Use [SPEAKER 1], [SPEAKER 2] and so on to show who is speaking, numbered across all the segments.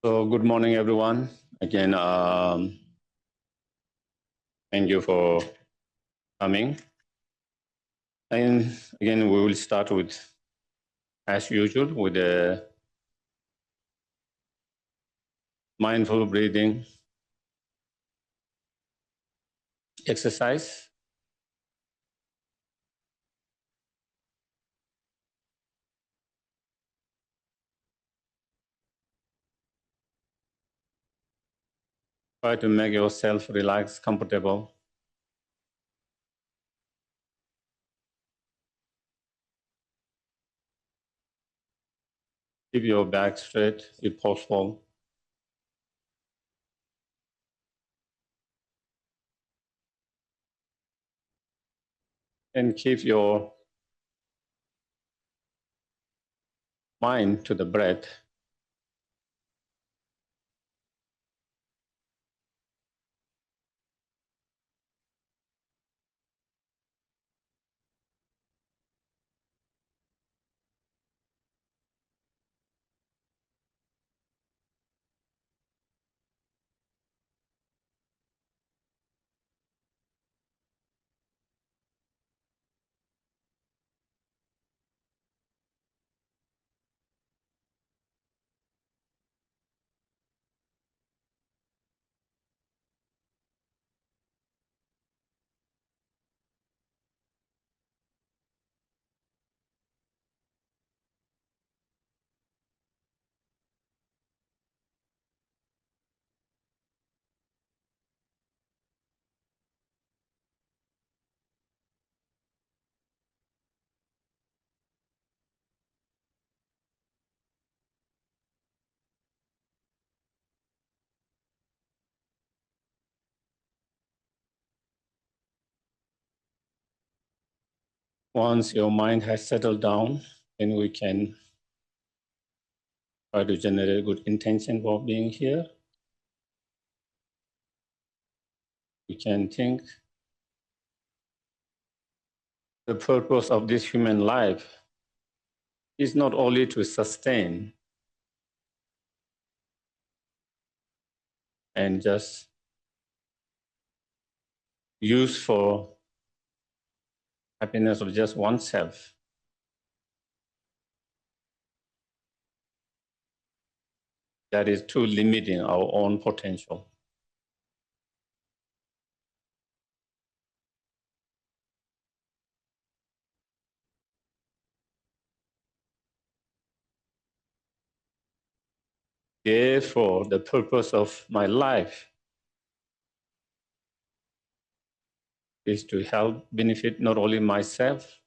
[SPEAKER 1] So good morning, everyone. Again, thank you for coming. And again, we will start with, as usual, with the mindful breathing exercise. Try to make yourself relaxed, comfortable. Keep your back straight if possible. And keep your mind to the breath. Once your mind has settled down, then we can try to generate good intention for being here. We can think the purpose of this human life is not only to sustain and just use for happiness of just oneself. That is too limiting our own potential. Therefore, the purpose of my life is to help benefit not only myself,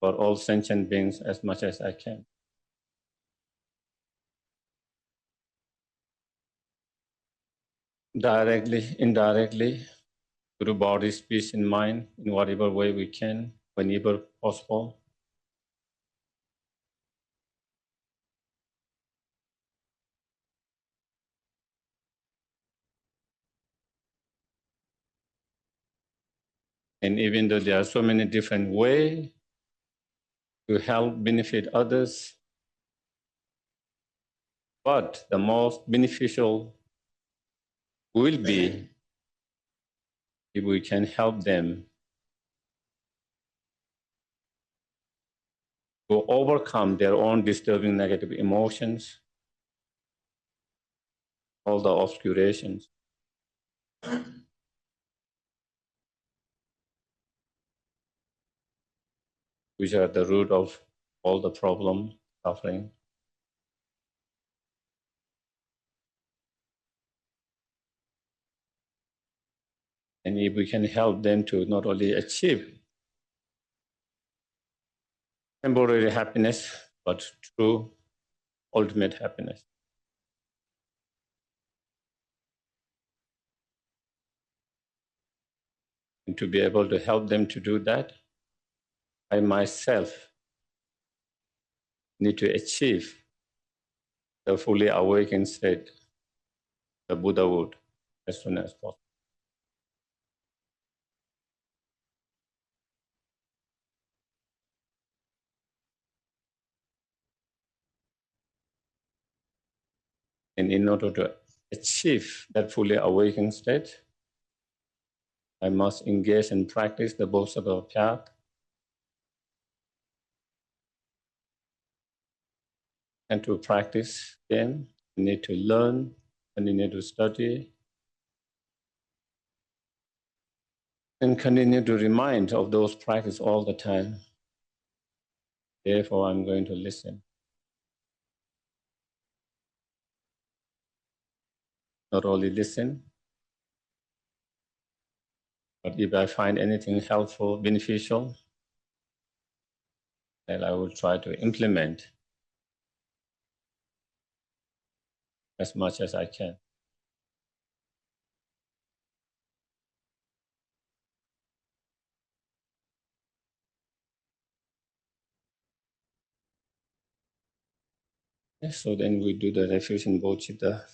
[SPEAKER 1] but all sentient beings as much as I can. Directly, indirectly, through body, speech, and mind, in whatever way we can, whenever possible. And even though there are so many different ways to help benefit others, but the most beneficial will be if we can help them to overcome their own disturbing negative emotions, all the obscurations. Which are the root of all the problem, suffering. And if we can help them to not only achieve temporary happiness, but true ultimate happiness. And to be able to help them to do that, I myself need to achieve the fully awakened state, the Buddhahood, as soon as possible. And in order to achieve that fully awakened state, I must engage and practice the Bodhisattva path. And to practice them, you need to learn and you need to study and continue to remind of those practice all the time. Therefore, I'm going to listen. Not only listen, but if I find anything helpful, beneficial, then I will try to implement as much as I can. So then we do the refusion bodhicitta.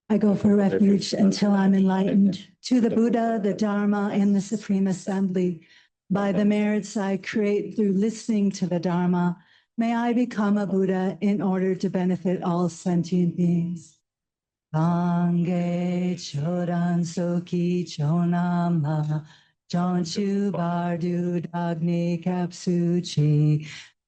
[SPEAKER 2] I go for refuge until I'm enlightened to the Buddha, the Dharma, and the Supreme Assembly. By the merits I create through listening to the Dharma, may I become a Buddha in order to benefit all sentient beings. Gange chodan soki chonama, Jonchu bardu dagni kapsuchi,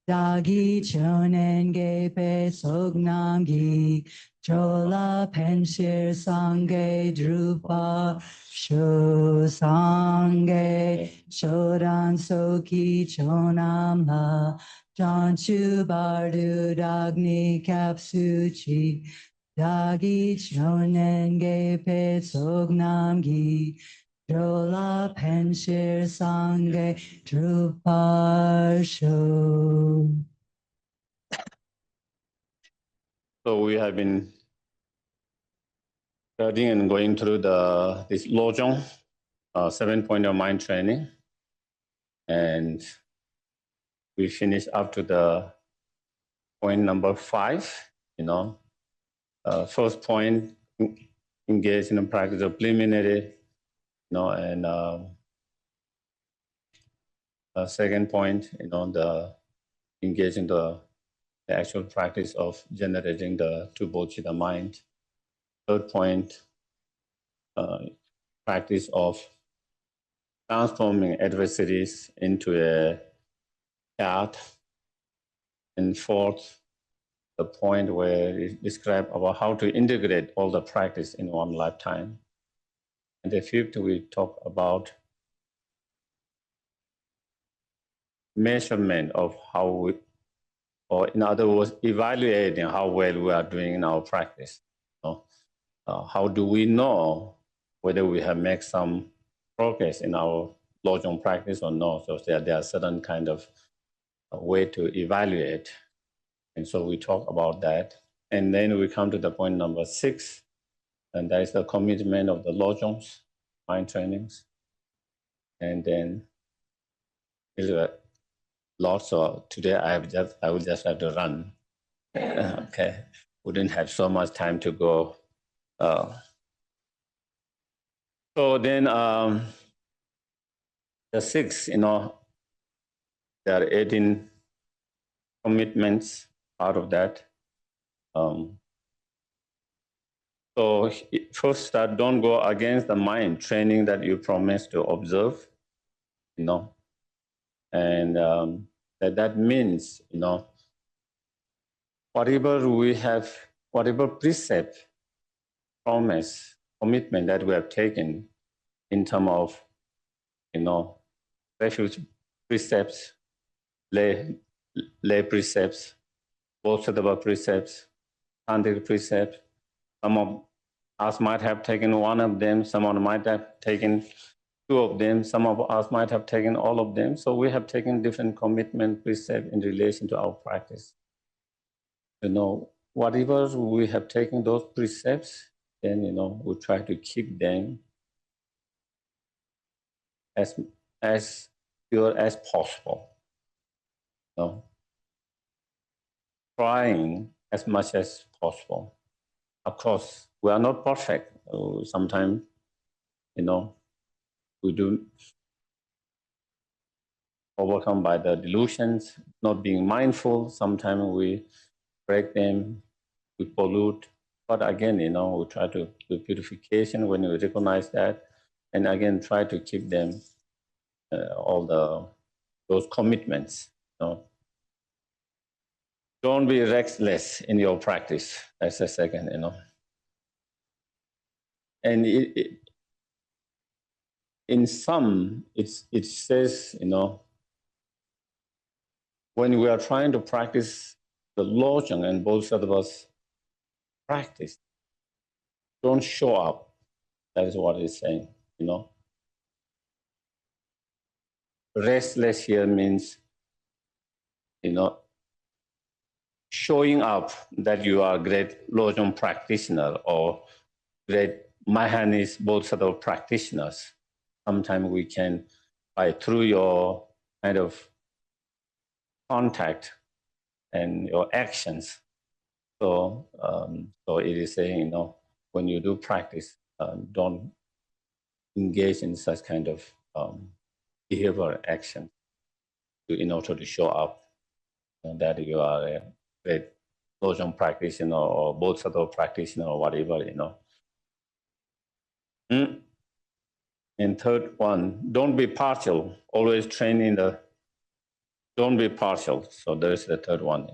[SPEAKER 2] Dagi chonen gepe sognamgi, Chola penshir sange drupa, Sho sange chodan soki chonama, Jonchu bardu dagni kapsuchi, Dagi chonen gepe sognamgi, Jola penshir sange druparsho.
[SPEAKER 1] So we have been studying and going through this Lojong, 7-point mind training. And we finished up to the point number 5, first point, engage in the practice of preliminary, and second point, the engage in the actual practice of generating the two bodhicitta mind. Third point, practice of transforming adversities into a path. And fourth, the point where it describes about how to integrate all the practice in one lifetime. And the fifth, we talk about measurement of how we, or in other words, evaluating how well we are doing in our practice. How do we know whether we have made some progress in our Lojong practice or not? So there are certain kind of way to evaluate. And so we talk about that. And then we come to the point number 6, and that is the commitment of the Lojongs, mind trainings. And then there's a lot, so today I will just have to run. Okay, we didn't have so much time to go. So then the 6, there are 18 commitments out of that. So first, don't go against the mind training that you promised to observe, and that means, whatever precept, promise, commitment that we have taken in terms of, refuge precepts, lay precepts, bodhisattva precepts, tantric precepts. Some of us might have taken one of them, someone might have taken 2 of them, some of us might have taken all of them. So we have taken different commitment precepts in relation to our practice. Whatever we have taken those precepts, then, we try to keep them as pure as possible. Trying as much as possible. Of course, we are not perfect. Sometimes, we do overcome by the delusions, not being mindful. Sometimes we break them, we pollute. But again, we try to do purification when we recognize that, and again, try to keep them, those commitments. Don't be restless in your practice. That's the second, And in some, it says, when we are trying to practice the Lojong and Bodhisattva's practice, don't show up. That is what it's saying, Restless here means, showing up that you are a great Lojong practitioner or great Mahayanist Bodhisattva practitioners. Sometimes we can, through your kind of contact and your actions. So it is saying, when you do practice, don't engage in such kind of behavior action in order to show up that you are a great Lojong practitioner or Bodhisattva practitioner or whatever, And third one, don't be partial. Always train in the, don't be partial. So there's the third one,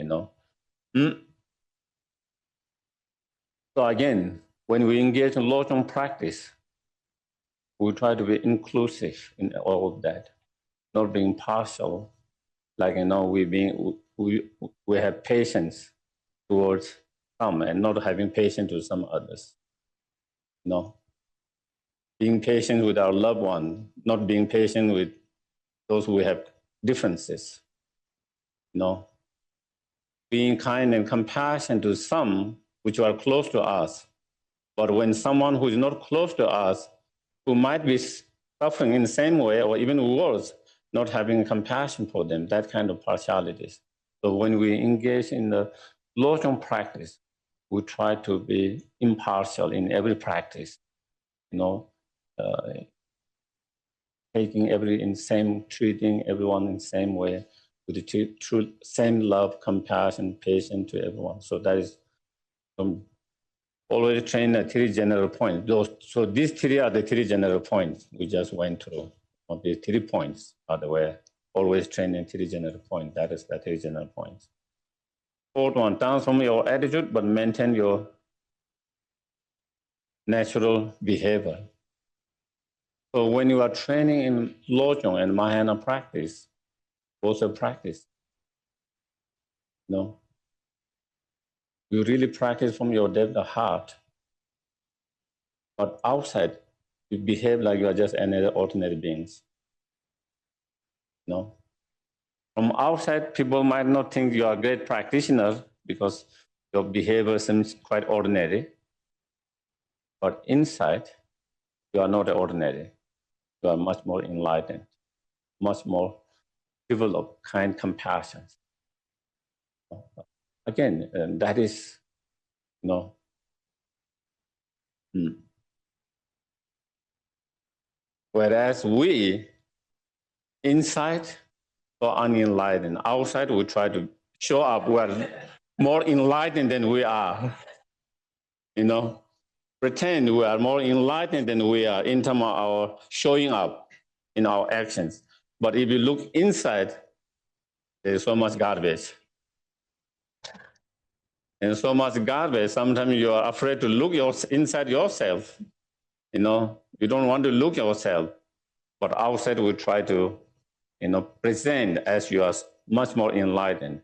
[SPEAKER 1] So again, when we engage in Lojong practice, we try to be inclusive in all of that, not being partial. Like, we have patience towards some and not having patience to some others. Being patient with our loved one, not being patient with those who have differences. Being kind and compassionate to some which are close to us. But when someone who is not close to us, who might be suffering in the same way or even worse, not having compassion for them, that kind of partialities. So when we engage in the Lojong practice, we try to be impartial in every practice, taking treating everyone in the same way, with the true same love, compassion, patience to everyone. So that is always train at 3 general points. So these 3 are the 3 general points we just went through. These 3 points are the way always train in 3 general points. That is the 3 general points. Fourth one, transform your attitude, but maintain your natural behavior. So when you are training in Lojong and Mahayana practice, also practice, you really practice from your depth of heart, but outside, you behave like you are just any ordinary beings. From outside, people might not think you are a great practitioner because your behavior seems quite ordinary. But inside, you are not ordinary. You are much more enlightened, much more developed, kind compassion. Again, that is, Whereas we, inside, are unenlightened. Outside, we try to show up. We are more enlightened than we are. Pretend we are more enlightened than we are in terms of our showing up in our actions. But if you look inside, there's so much garbage. And so much garbage, sometimes you are afraid to look inside yourself. You don't want to look yourself. But outside, we try to, present as you are much more enlightened.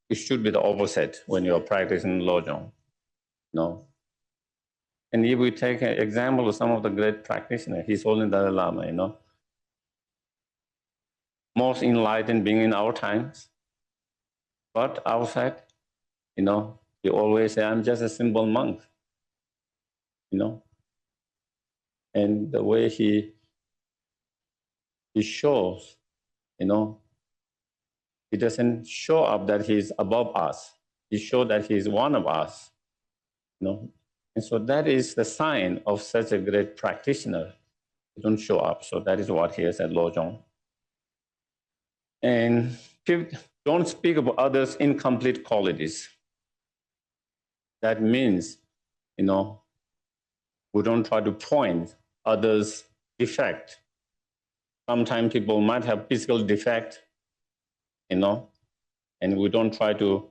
[SPEAKER 1] It should be the opposite when you are practicing Lojong. And if we take an example of some of the great practitioners, His Holiness Dalai Lama, most enlightened being in our times. But outside, he always say, I'm just a simple monk. And the way he shows, he doesn't show up that he's above us. He showed that he is one of us, you know. And so that is the sign of such a great practitioner. He don't show up. So that is what he has at Lojong. And don't speak of others' incomplete qualities. That means, you know, we don't try to point others' defect. Sometimes people might have physical defect, you know, and we don't try to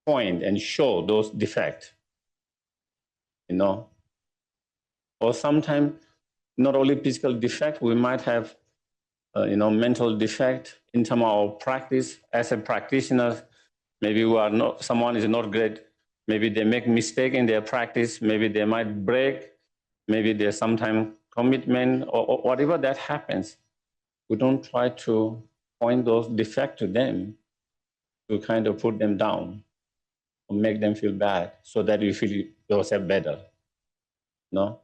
[SPEAKER 1] point and show those defects, you know. Or sometimes not only physical defect, we might have, you know, mental defect in terms of practice. As a practitioner, maybe someone is not great. Maybe they make mistake in their practice. Maybe they might break. Maybe there's sometimes commitment or whatever that happens. We don't try to point those defects to them to kind of put them down or make them feel bad so that you feel yourself better. No?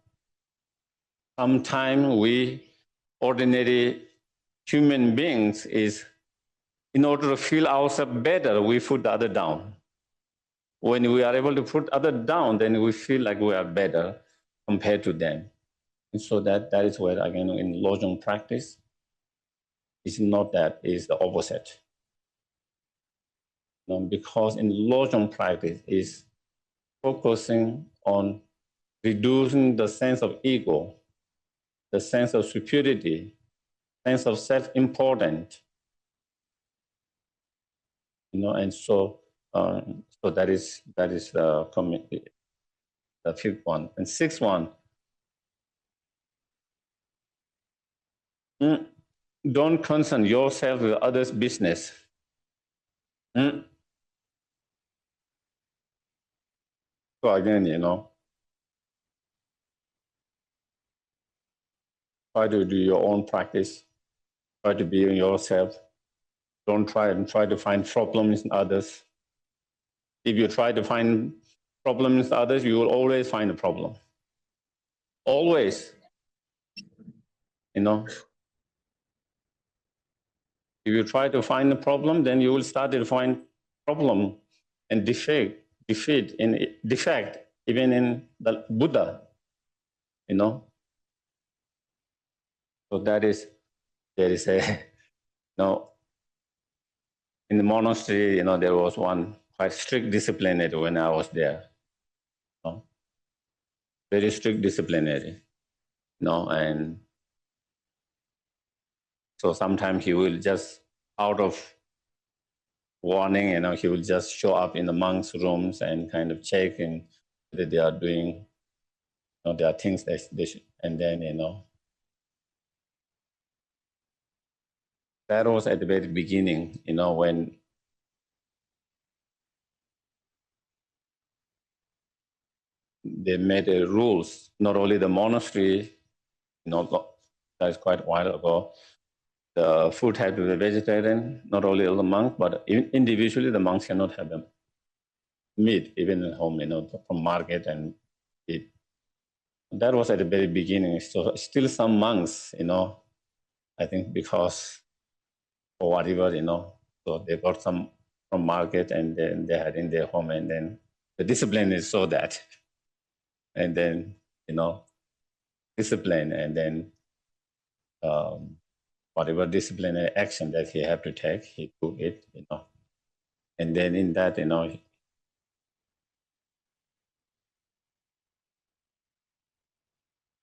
[SPEAKER 1] Sometimes we ordinary human beings is, in order to feel ourselves better, we put the other down. When we are able to put other down, then we feel like we are better compared to them. And so that is where, again, in Lojong practice, it's not that, it's the opposite. You know, because in Lojong practice is focusing on reducing the sense of ego, the sense of superiority, sense of self-importance, you know, and so that is the fifth one. And sixth one, don't concern yourself with others' business. So again, you know, try to do your own practice, try to be in yourself. Don't try to find problems in others. If you try to find problems in others, you will always find a problem. Always, you know. If you try to find a problem, then you will start to find problem and defect even in the Buddha, you know. So there is a, you know, in the monastery, you know, there was one quite strict disciplinary when I was there. You know? Very strict disciplinary, you know, and so sometimes he will just, out of warning, you know, he will just show up in the monks' rooms and kind of check in that they are doing, you know, there are things that they should, and then, you know, that was at the very beginning, you know, when they made rules, not only the monastery, you know, that's quite a while ago, the food had to be vegetarian, not only the monks, but individually the monks cannot have them meat, even at home, you know, from market and eat. That was at the very beginning. So still some monks, you know, I think because or whatever, you know, so they got some from market and then they had in their home, and then the discipline is so that, and then, you know, discipline, and then whatever disciplinary action that he had to take, he took it, you know. And then in that, you know,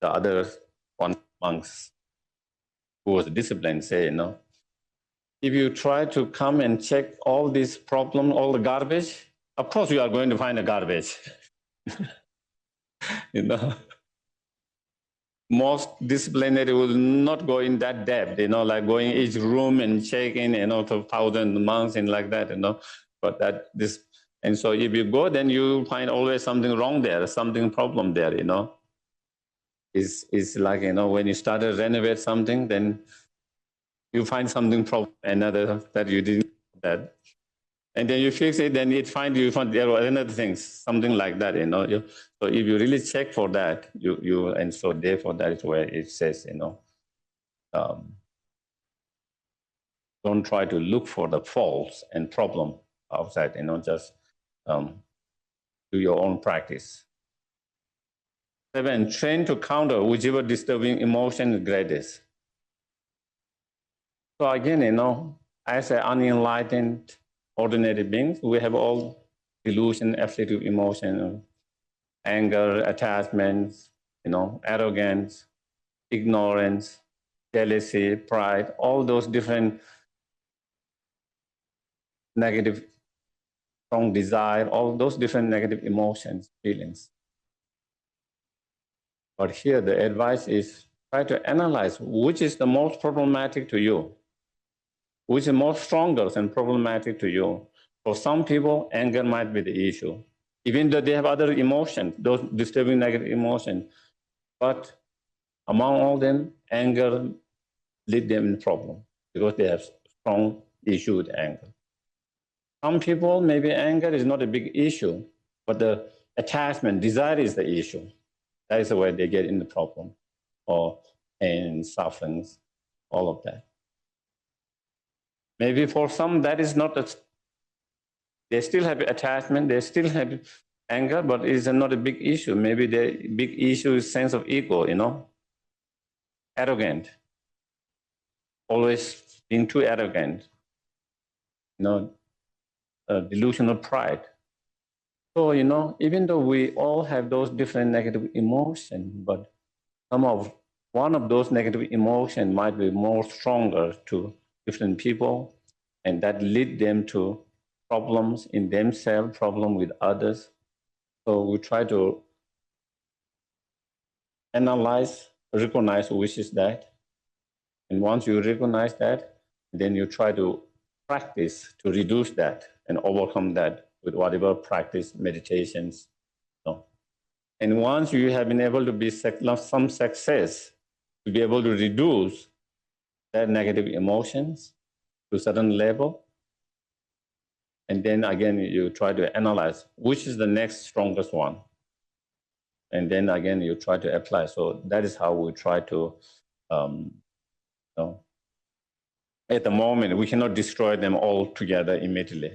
[SPEAKER 1] the other one monks who was disciplined say, you know, if you try to come and check all these problems, all the garbage, of course you are going to find a garbage. You know, most disciplinary will not go in that depth, you know, like going each room and checking, you know, to 1,000 monks and like that, you know. But and so if you go, then you find always something wrong there, something problem there, you know. It's like, you know, when you start to renovate something, then you find something problem, another that you didn't that. And then you fix it, then you find there were another things, something like that, you know. So if you really check for that, and so therefore that is where it says, you know, don't try to look for the faults and problem outside, just do your own practice. 7, train to counter whichever disturbing emotion is greatest. So again, as an unenlightened, ordinary beings, we have all delusion, afflictive emotion, anger, attachments, arrogance, ignorance, jealousy, pride, all those different negative, strong desire, all those different negative emotions, feelings. But here the advice is try to analyze which is the most problematic to you, which is more stronger and problematic to you. For some people, anger might be the issue, even though they have other emotions, those disturbing negative emotions. But among all them, anger lead them in problem because they have strong issue with anger. Some people, maybe anger is not a big issue, but the attachment, desire is the issue. That is where they get in the problem, or pain, sufferings, all of that. Maybe for some, that is not they still have attachment, they still have anger, but it's not a big issue. Maybe the big issue is sense of ego, arrogant, always being too arrogant, delusional pride. So, even though we all have those different negative emotions, but one of those negative emotions might be more stronger to different people, and that lead them to problems in themselves, problem with others. So we try to analyze, recognize which is that. And once you recognize that, then you try to practice to reduce that and overcome that with whatever practice, meditations. And once you have been able to be some success, to be able to reduce that negative emotions to a certain level, and then again, you try to analyze which is the next strongest one. And then again, you try to apply. So that is how we try to, at the moment, we cannot destroy them all together immediately.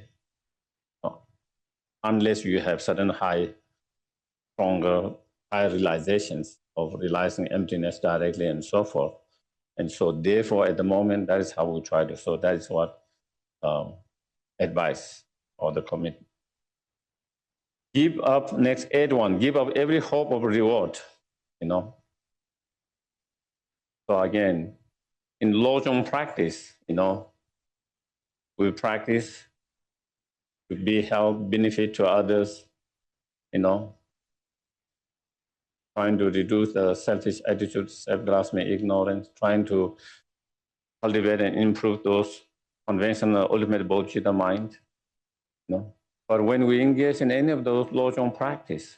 [SPEAKER 1] Unless you have certain stronger, high realizations of realizing emptiness directly and so forth. And so therefore, at the moment, that is how we try to. So that is what advice or the commitment. Give up, next 8-1, give up every hope of reward, So again, in Lojong practice, we practice to be help, benefit to others, trying to reduce the selfish attitude, self-grasping, ignorance, trying to cultivate and improve those conventional ultimate bodhicitta mind, But when we engage in any of those Lojong practice,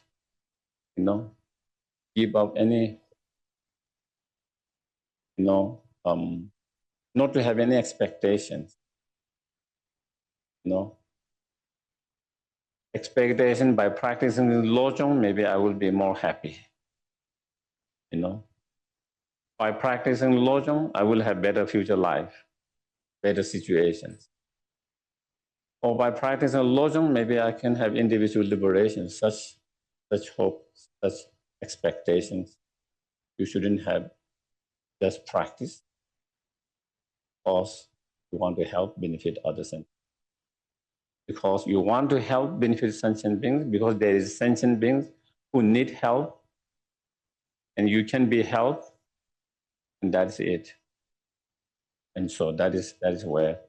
[SPEAKER 1] give up any, not to have any expectations, expectation by practicing Lojong, maybe I will be more happy, By practicing Lojong, I will have better future life, better situations. Or by practicing Lojong, maybe I can have individual liberation, such hope, such expectations. You shouldn't have just practice because you want to help benefit others. Because you want to help benefit sentient beings, because there is sentient beings who need help, and you can be helped, and that's it. And so that is where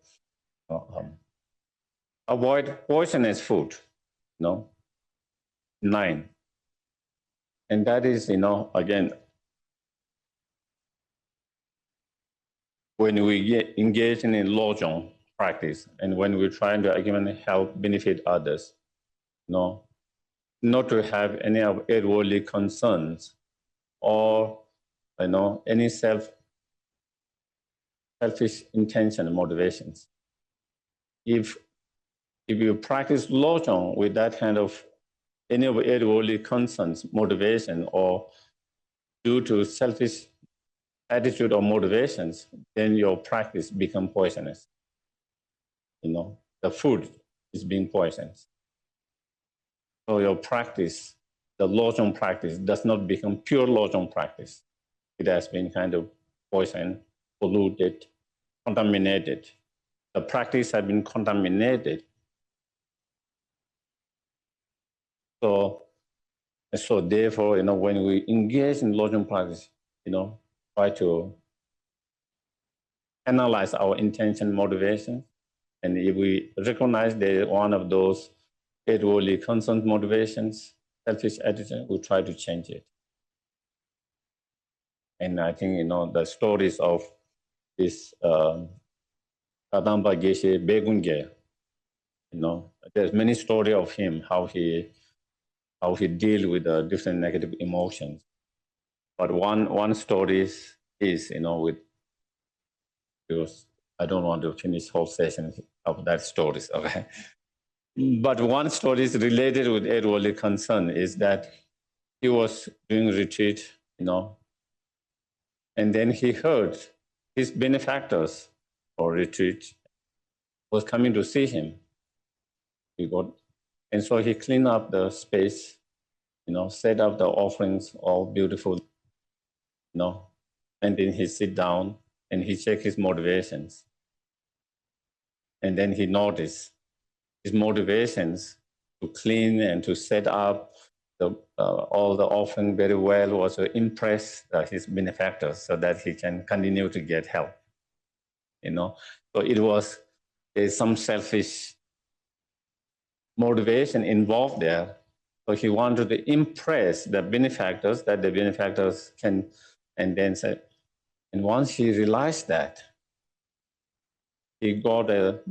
[SPEAKER 1] avoid poisonous food, 9. And that is, again, when we get engaged in Lojong practice, and when we're trying to again help benefit others, not to have any of worldly concerns or any selfish intention and motivations. If you practice Lojong with that kind of any of worldly concerns, motivation, or due to selfish attitude or motivations, then your practice become poisonous. The food is being poisoned. So your practice, the Lojong practice, does not become pure Lojong practice. It has been kind of poisoned, polluted, contaminated. The practice has been contaminated. So therefore, when we engage in Lojong practice, try to analyze our intention, motivation, and if we recognize that one of those worldly concerned motivations, selfish attitude, we try to change it. And I think the stories of this Kadamba Geshe Begunge, there's many stories of him, how he deal with the different negative emotions. But one story is with, because I don't want to finish whole session of that stories, okay? But one story is related with worldly concern is that he was doing retreat, and then he heard his benefactors for retreat was coming to see him. And so he cleaned up the space, set up the offerings, all beautiful, and then he sit down and he checked his motivations. And then he noticed his motivations to clean and to set up all the offering very well was to impress his benefactors so that he can continue to get help. So there's some selfish motivation involved there. So he wanted to impress the benefactors that the benefactors can, and then said, and once he realized that, he got dirt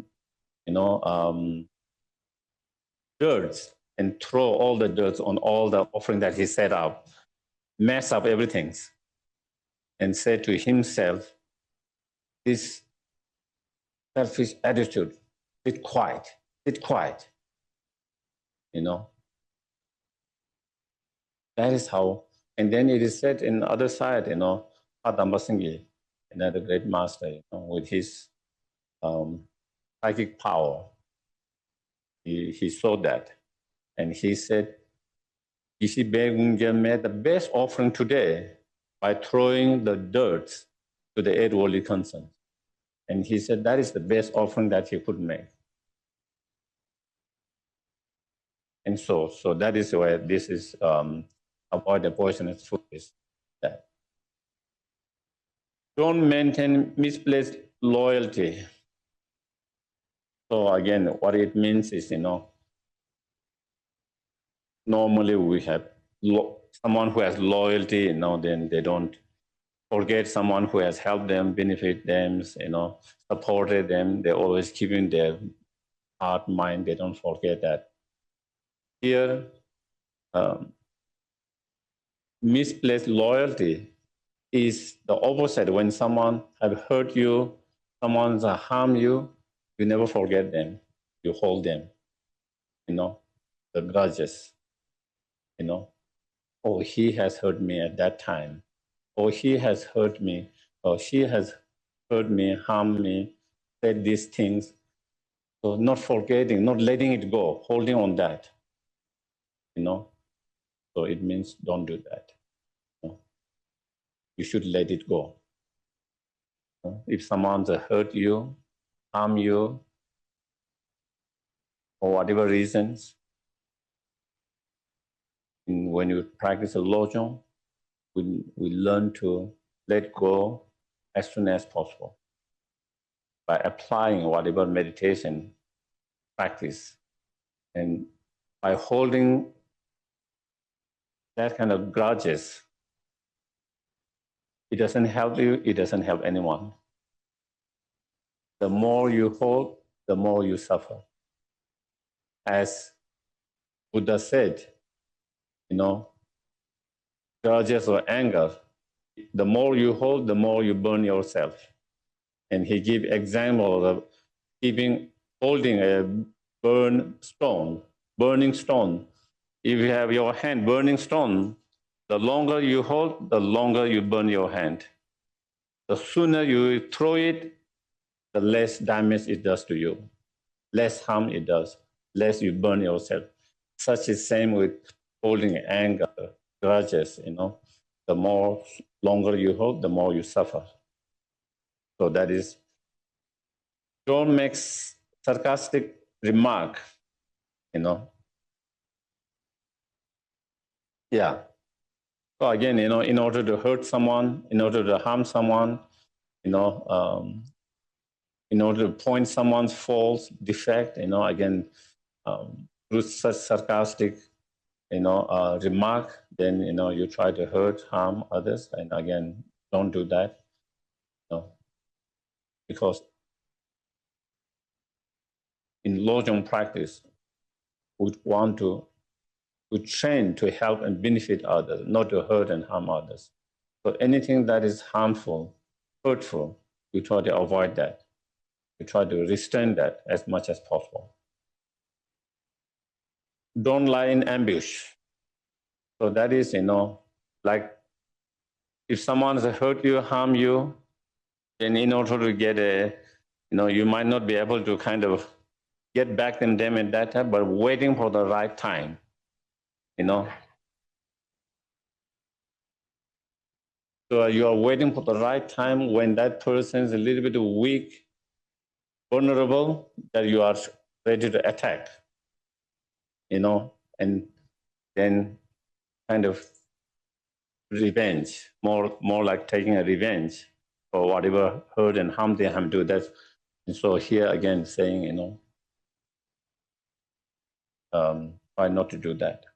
[SPEAKER 1] and throw all the dirt on all the offering that he set up, mess up everything, and said to himself, this selfish attitude, sit quiet. That is how, and then it is said in the other side, Padamba Singhi, another great master, with his psychic power, he saw that. And he said, Geshe Begunge made the best offering today by throwing the dirt to the 8 worldly concerns. And he said that is the best offering that he could make. And so that is where this is avoid the poisonous food is that. Don't maintain misplaced loyalty. So again, what it means is, normally we have someone who has loyalty, then they don't forget someone who has helped them, benefit them, supported them. They always keep in their heart, mind. They don't forget that. Here, misplaced loyalty is the opposite. When someone has hurt you, someone's harmed you, you never forget them. You hold them, the grudges, oh, he has hurt me at that time. Or he has hurt me, or she has hurt me, harmed me, said these things. So not forgetting, not letting it go, holding on that, So it means don't do that. You should let it go. If someone's hurt you, harm you, for whatever reasons, when you practice a Lojong, we learn to let go as soon as possible by applying whatever meditation practice. And by holding that kind of grudges, it doesn't help you, it doesn't help anyone. The more you hold, the more you suffer. As Buddha said, grudges or anger, the more you hold, the more you burn yourself. And he gave example of holding a burning stone. If you have your hand burning stone, the longer you hold, the longer you burn your hand. The sooner you throw it, the less damage it does to you, less harm it does. less you burn yourself. Such is same with holding anger, grudges, the more longer you hold, the more you suffer. So that is, don't make sarcastic remark, Yeah. So again, in order to hurt someone, in order to harm someone, in order to point someone's faults, defect, again, through such sarcastic, remark, then, you try to hurt, harm others. And again, don't do that, because in Lojong practice, we want to train to help and benefit others, not to hurt and harm others. So anything that is harmful, hurtful, we try to avoid that. We try to restrain that as much as possible. Don't lie in ambush. So that is, like if someone has hurt you, harm you, then in order to get you might not be able to kind of get back at them at that time, but waiting for the right time, So you are waiting for the right time when that person is a little bit weak, vulnerable, that you are ready to attack, and then kind of revenge, more like taking a revenge for whatever hurt and harm they have to do. And so here again saying, try not to do that.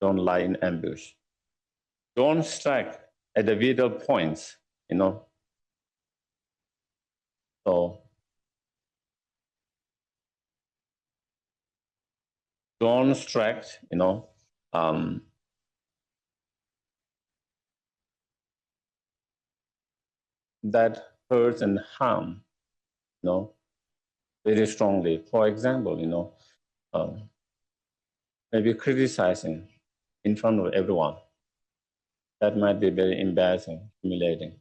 [SPEAKER 1] Don't lie in ambush. Don't strike at the vital points, So don't strike, that hurts and harm, very strongly. For example, maybe criticizing in front of everyone. That might be very embarrassing, humiliating.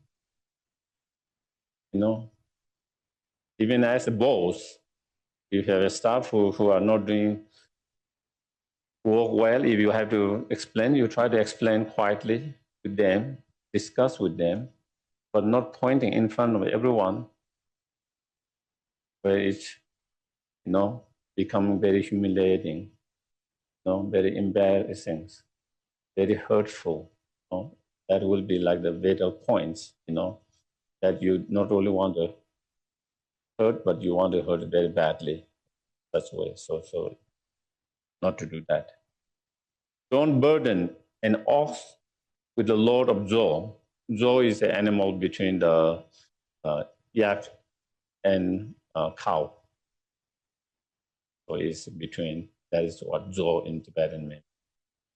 [SPEAKER 1] Even as a boss, if you have a staff who are not doing work well, if you have to explain, you try to explain quietly to them, discuss with them, but not pointing in front of everyone, where it's, becoming very humiliating, very embarrassing, very hurtful. That will be like the vital points, that you not only want to hurt, but you want to hurt very badly. That's way. So not to do that. Don't burden an ox with the load of zo. Zo is the animal between the yak and cow. So it's between, that is what zo in Tibetan means.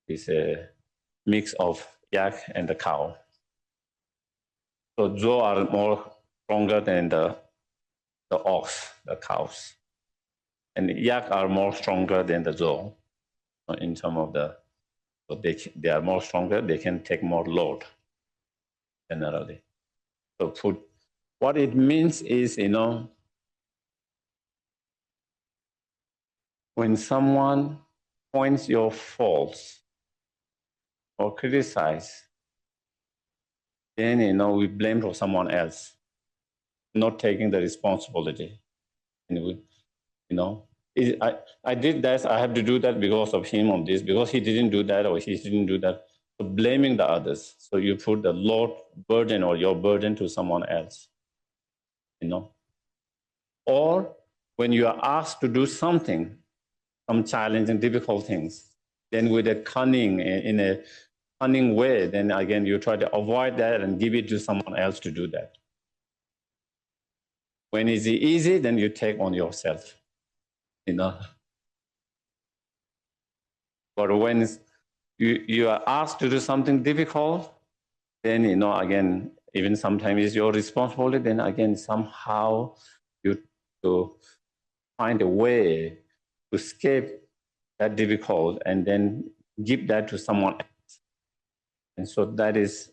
[SPEAKER 1] It's a mix of yak and the cow. So zo are more stronger than the ox, the cows. And yak are more stronger than the zo in some of the, so they are more stronger, they can take more load generally. So what it means is, when someone points your faults or criticize, then, we blame for someone else, not taking the responsibility. And I did that, I have to do that because of him on this, because he didn't do that or he didn't do that. So blaming the others. So you put the load burden or your burden to someone else, Or when you are asked to do something, some challenging, difficult things, then with a cunning, in a cunning way, then again, you try to avoid that and give it to someone else to do that. When it's easy, then you take on yourself, But when you are asked to do something difficult, then, again, even sometimes it's your responsibility, then again, somehow you to find a way to escape that difficult and then give that to someone else. And so that is,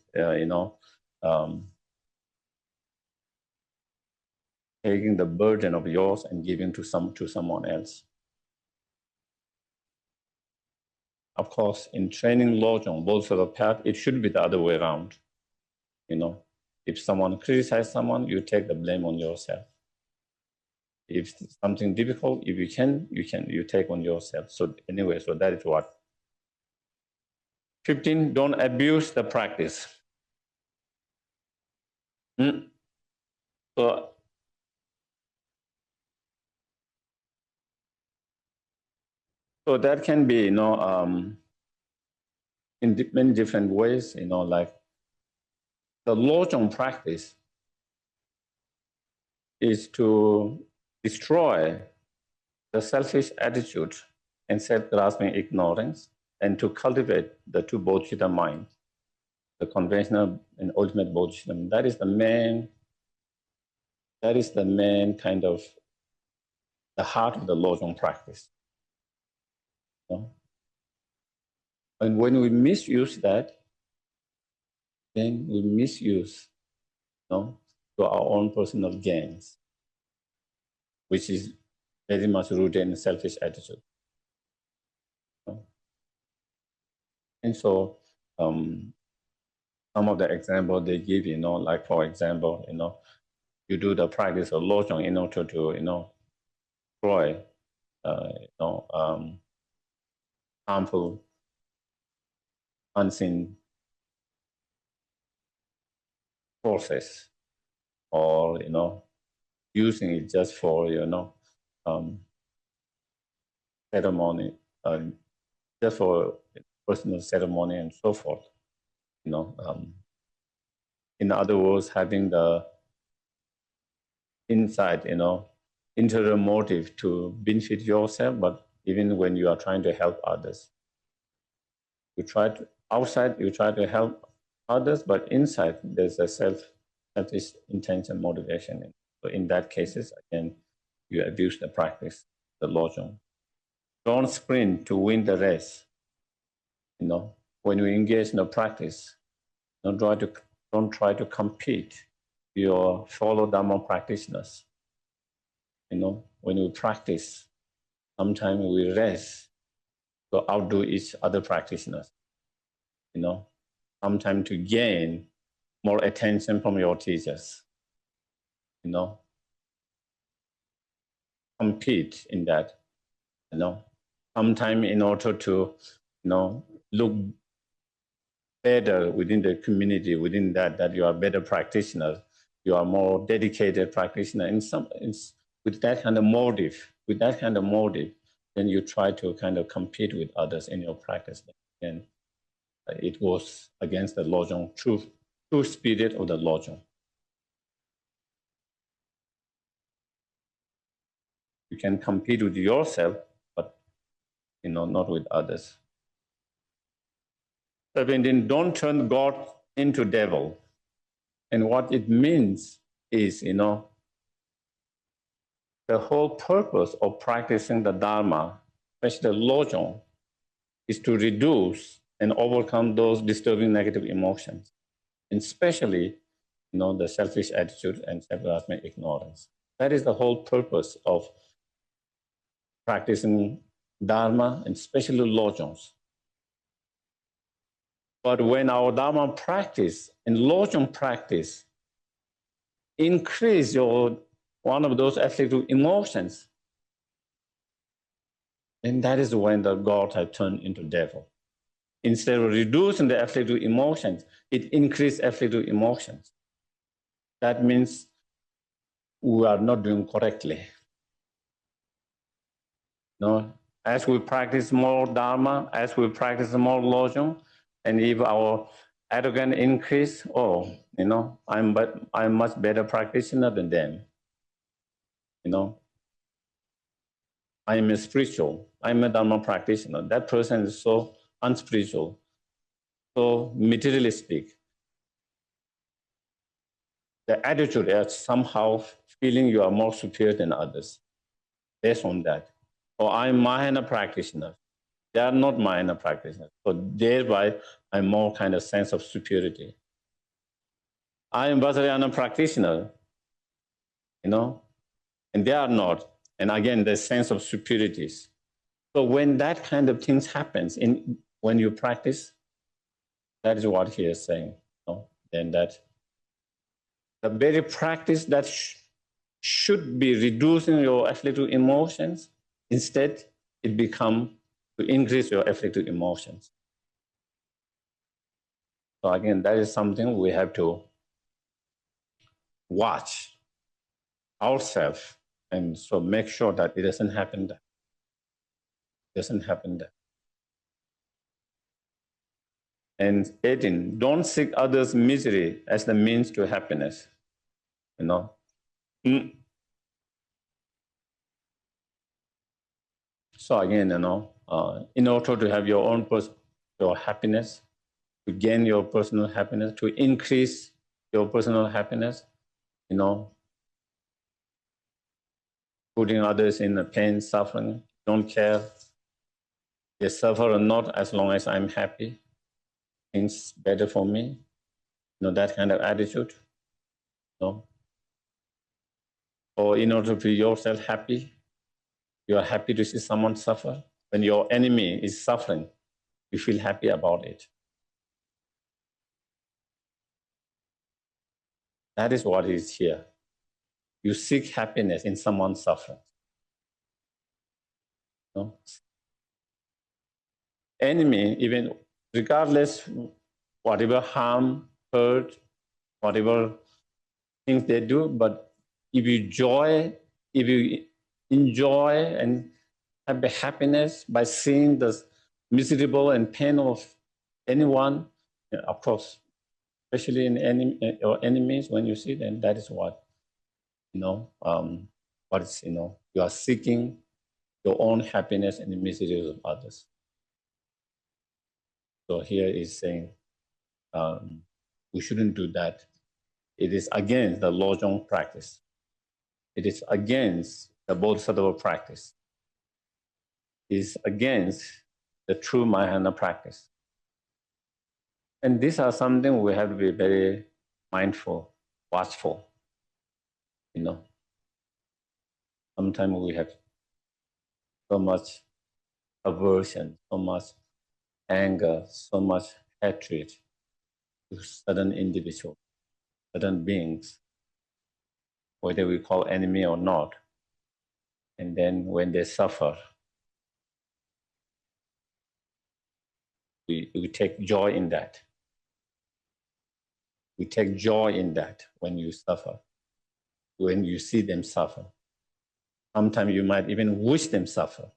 [SPEAKER 1] taking the burden of yours and giving to someone else. of course, in training Lojong, Bodhisattva path, it should be the other way around. If someone criticizes someone, you take the blame on yourself. If something difficult, if you take on yourself. So anyway, so that is what. 15, don't abuse the practice. So that can be, in many different ways, like the Lojong practice is to destroy the selfish attitude and self-grasping ignorance, and to cultivate the two bodhicitta minds, the conventional and ultimate bodhicitta. That is the main kind of the heart of the Lojong practice. And when we misuse that, then we misuse to our own personal gains, which is very much rooted in selfish attitude. And so some of the examples they give, like for example, you do the practice of Lojong in order to, destroy, harmful, unseen forces, or, using it just for, ceremony, just for personal ceremony and so forth. In other words, having the insight, interior motive to benefit yourself, but even when you are trying to help others. Outside, you try to help others, but inside, there's a selfish intention, motivation. So in that cases, again, you abuse the practice, the Lojong. Don't sprint to win the race. When you engage in the practice, don't try to compete with your fellow Dhamma practitioners. When we practice, sometimes we race to outdo each other practitioners. Sometimes to gain more attention from your teachers. Compete in that. Sometimes in order to, look better within the community, within that you are better practitioner, you are more dedicated practitioner. With that kind of motive, then you try to kind of compete with others in your practice. And it goes against the Lojong, true spirit of the Lojong. You can compete with yourself, but not with others. 17, don't turn God into devil. And what it means is, the whole purpose of practicing the Dharma, especially the Lojong, is to reduce and overcome those disturbing negative emotions, and especially, the selfish attitude and self-grasping ignorance. That is the whole purpose of practicing Dharma, and especially Lojongs. But when our Dharma practice and Lojong practice increase one of those afflictive emotions, then that is when the God has turned into devil. Instead of reducing the afflictive emotions, it increased afflictive emotions. That means we are not doing correctly. As we practice more Dharma, as we practice more Lojong, and if our arrogance increase, I'm much better practitioner than them. I'm a spiritual, I'm a Dharma practitioner. That person is so unspiritual, so materialistic. The attitude is somehow feeling you are more superior than others based on that. Or I'm Mahayana practitioner. They are not Mahayana practitioners. So thereby, I'm more kind of sense of superiority. I am Vajrayana practitioner, and they are not. And again, the sense of superiorities. So when that kind of things happens, when you practice, that is what he is saying. Then that the very practice that should be reducing your afflictive emotions, instead it becomes to increase your afflictive emotions. So again, that is something we have to watch ourselves, and so make sure that it doesn't happen. And 18, don't seek others' misery as the means to happiness. So again, in order to have your own your happiness, to gain your personal happiness, to increase your personal happiness, putting others in the pain, suffering, don't care, they suffer or not, as long as I'm happy, things better for me, that kind of attitude. Or in order to be yourself happy, you are happy to see someone suffer. When your enemy is suffering, you feel happy about it. That is what is here. You seek happiness in someone's suffering. Enemy, even regardless whatever harm, hurt, whatever things they do, but if you enjoy and have the happiness by seeing the miserable and pain of anyone, of course, especially in your enemies, when you see them, that is what, what is, you are seeking your own happiness and the miseries of others. So here is saying we shouldn't do that. It is against the Lojong practice. It is against the Bodhisattva practice. It is against the true Mahayana practice. And these are something we have to be very mindful, watchful. Sometimes we have so much aversion, so much anger, so much hatred to certain individuals, certain beings, whether we call enemy or not. And then when they suffer, we take joy in that. We take joy in that when you suffer, when you see them suffer. Sometimes you might even wish them suffer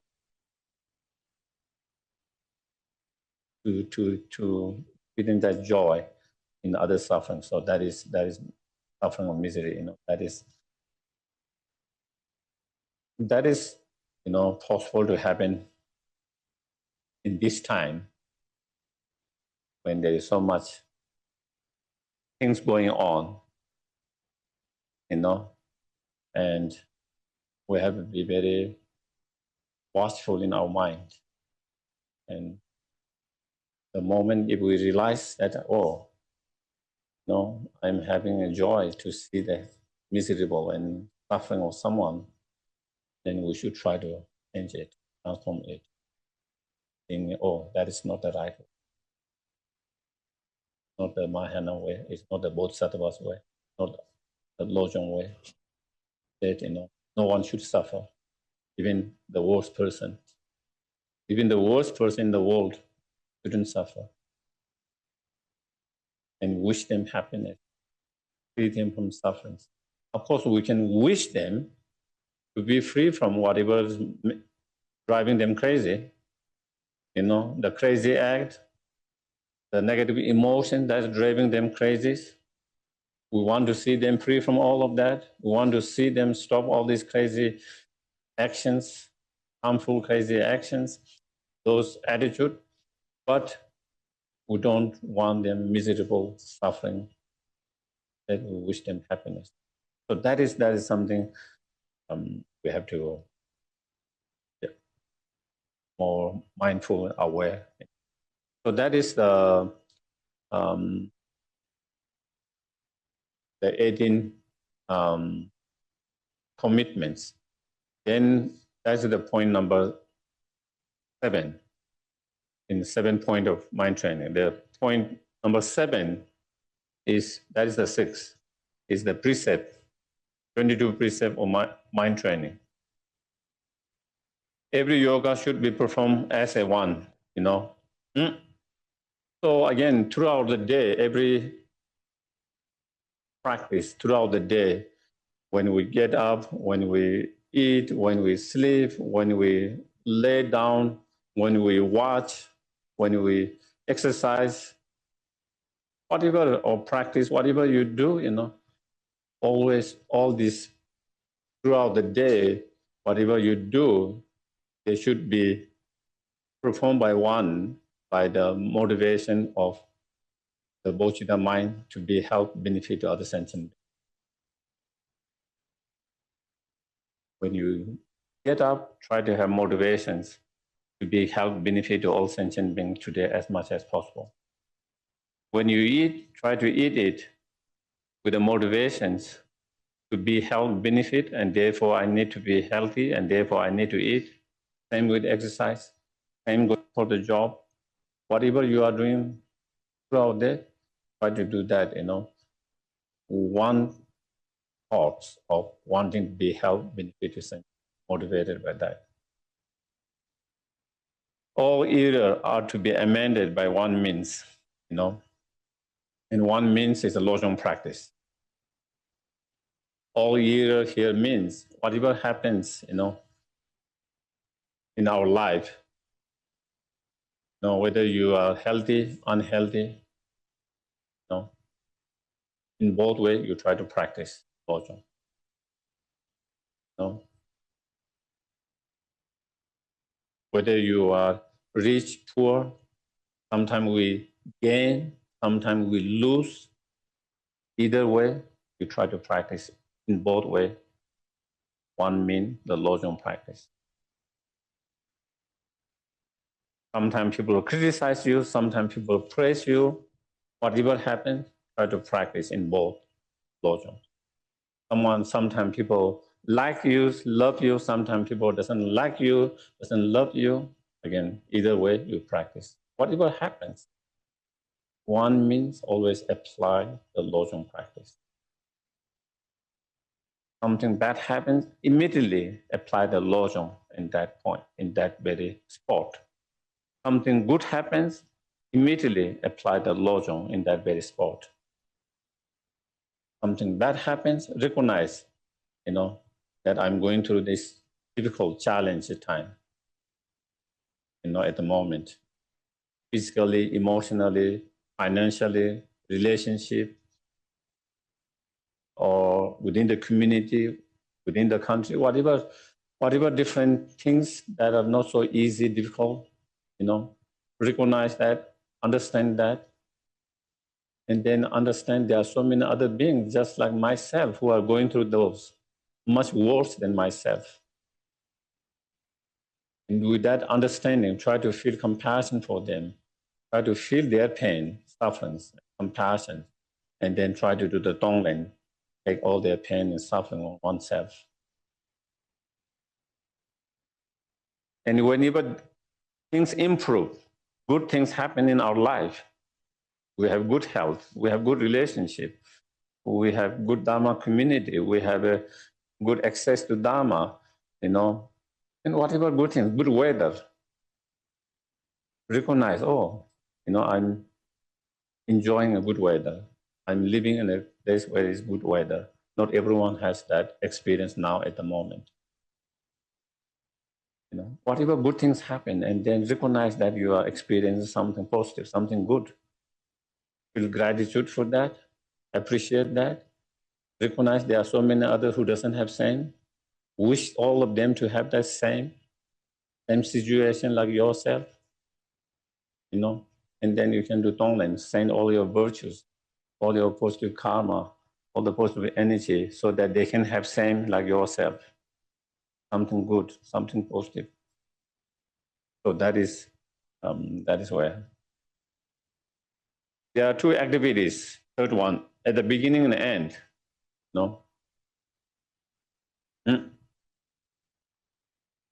[SPEAKER 1] to feeling that joy in other suffering. So that is suffering or misery. That is possible to happen in this time when there is so much things going on, and we have to be very watchful in our mind. And the moment if we realize that, I'm having a joy to see the miserable and suffering of someone, then we should try to change it, transform it. Thinking, that is not the right way. Not the Mahayana way. It's not the Bodhisattva's way. Not the Lojong way. That no one should suffer. Even the worst person. Even the worst person in the world shouldn't suffer. And wish them happiness. Free them from suffering. Of course, we can wish them to be free from whatever is driving them crazy. The crazy act, the negative emotion that's driving them crazy. We want to see them free from all of that. We want to see them stop all these crazy actions, harmful, crazy actions, those attitudes, but we don't want them miserable, suffering, that we wish them happiness. So that is something we have to be more mindful and aware. So that is the 18 commitments. Then that's the point number 7. in the 7 point of mind training. The point number 7 is, that is the 6, is the precept, 22 precept of mind training. Every yoga should be performed as a one, you know. So again, throughout the day, every practice throughout the day, when we get up, when we eat, when we sleep, when we lay down, when we watch, when we exercise, whatever, or practice, whatever you do, you know, always all this throughout the day, whatever you do, they should be performed by one, by the motivation of the Bodhicitta mind to be help benefit to other sentient. When you get up, try to have motivations to be help benefit to all sentient beings today as much as possible. When you eat, try to eat it with the motivations to be health benefit, and therefore I need to be healthy, and therefore I need to eat. Same with exercise, same for the job. Whatever you are doing throughout the day, try to do that, you know. One thoughts of wanting to be health benefit is motivated by that. All error are to be amended by one means, you know. And one means is a Lojong practice. All error here means whatever happens, you know, in our life, you know, whether you are healthy, unhealthy, you know, in both ways you try to practice Lojong. You know, whether you are rich, poor, sometimes we gain, sometimes we lose. Either way, you try to practice in both ways. One means the Lojong practice. Sometimes people criticize you, sometimes people praise you. Whatever happens, try to practice in both Lojong. Sometimes people like you, love you, sometimes people doesn't like you, doesn't love you. Again, either way, you practice. Whatever happens, one means always apply the Lojong practice. Something bad happens, immediately apply the Lojong in that point, in that very spot. Something good happens, immediately apply the Lojong in that very spot. Something bad happens, recognize, you know, that I'm going through this difficult challenge time, you know, at the moment, physically, emotionally, financially, relationship, or within the community, within the country, whatever different things that are not so easy, difficult, you know, recognize that, understand that, and then understand there are so many other beings just like myself who are going through those much worse than myself. And with that understanding, try to feel compassion for them, try to feel their pain, sufferings, compassion, and then try to do the Tonglen, take all their pain and suffering on oneself. And whenever things improve, good things happen in our life, we have good health, we have good relationship, we have good Dharma community, we have a good access to Dharma, you know, and whatever good things, good weather, recognize, oh, you know, I'm enjoying a good weather. I'm living in a place where it's good weather. Not everyone has that experience now at the moment. You know, whatever good things happen, and then recognize that you are experiencing something positive, something good. Feel gratitude for that, appreciate that, recognize there are so many others who doesn't have same. Wish all of them to have that same situation like yourself, you know, and then you can do Tonglen, send all your virtues, all your positive karma, all the positive energy, so that they can have same like yourself, something good, something positive. So that is where. There are two activities. Third one, at the beginning and the end, no?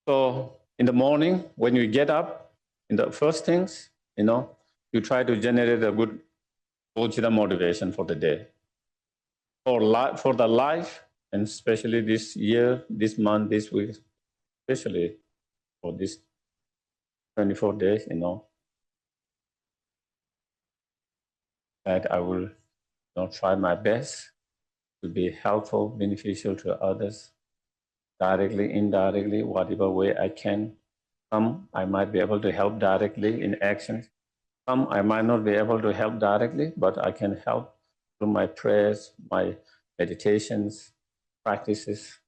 [SPEAKER 1] So in the morning, when you get up, In the first things, you try to generate a good bodhicitta motivation for the day, for the life, and especially this year, this month, this week, especially for this 24 days, that I will try my best to be helpful, beneficial to others, directly, indirectly, whatever way I can. Some I might be able to help directly in actions. Some I might not be able to help directly, but I can help through my prayers, my meditations, practices.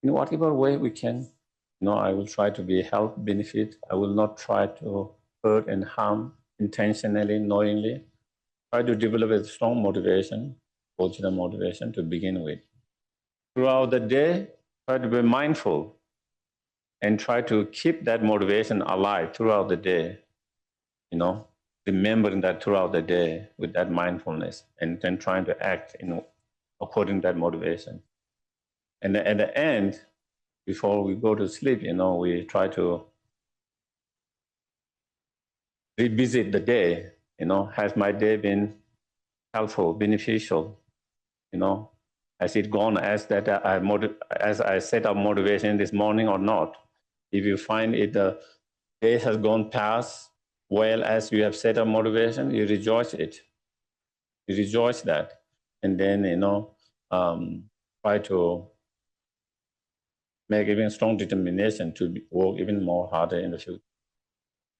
[SPEAKER 1] In whatever way we can, I will try to be help, benefit. I will not try to hurt and harm intentionally, knowingly. Try to develop a strong motivation, bodhicitta motivation to begin with. Throughout the day, try to be mindful and try to keep that motivation alive throughout the day, remembering that throughout the day with that mindfulness, and then trying to act according to that motivation. And at the end, before we go to sleep, we try to revisit the day. Has my day been helpful, beneficial? Has it gone as I set up motivation this morning or not? If you find the day has gone past well as you have set up motivation, you rejoice it. You rejoice that, and then try to make even strong determination to work even more harder in the future.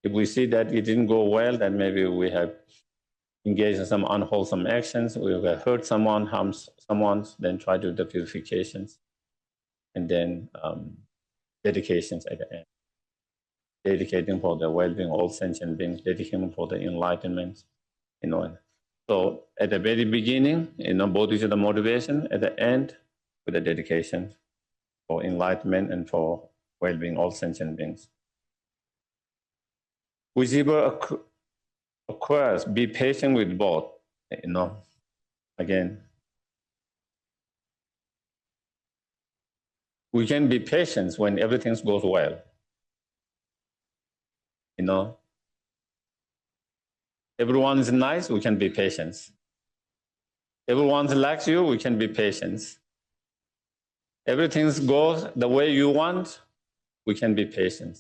[SPEAKER 1] If we see that it didn't go well, then maybe we have engaged in some unwholesome actions, we have hurt someone, harmed someone, then try to do the purifications, and then dedications at the end. Dedicating for the well-being of all sentient beings, dedicating for the enlightenment, So at the very beginning, bodhicitta motivation, at the end, with the dedication for enlightenment and for well-being of all sentient beings. Whichever occurs, be patient with both, Again, we can be patient when everything goes well. Everyone's nice, we can be patient. Everyone likes you, we can be patient. Everything goes the way you want, we can be patient.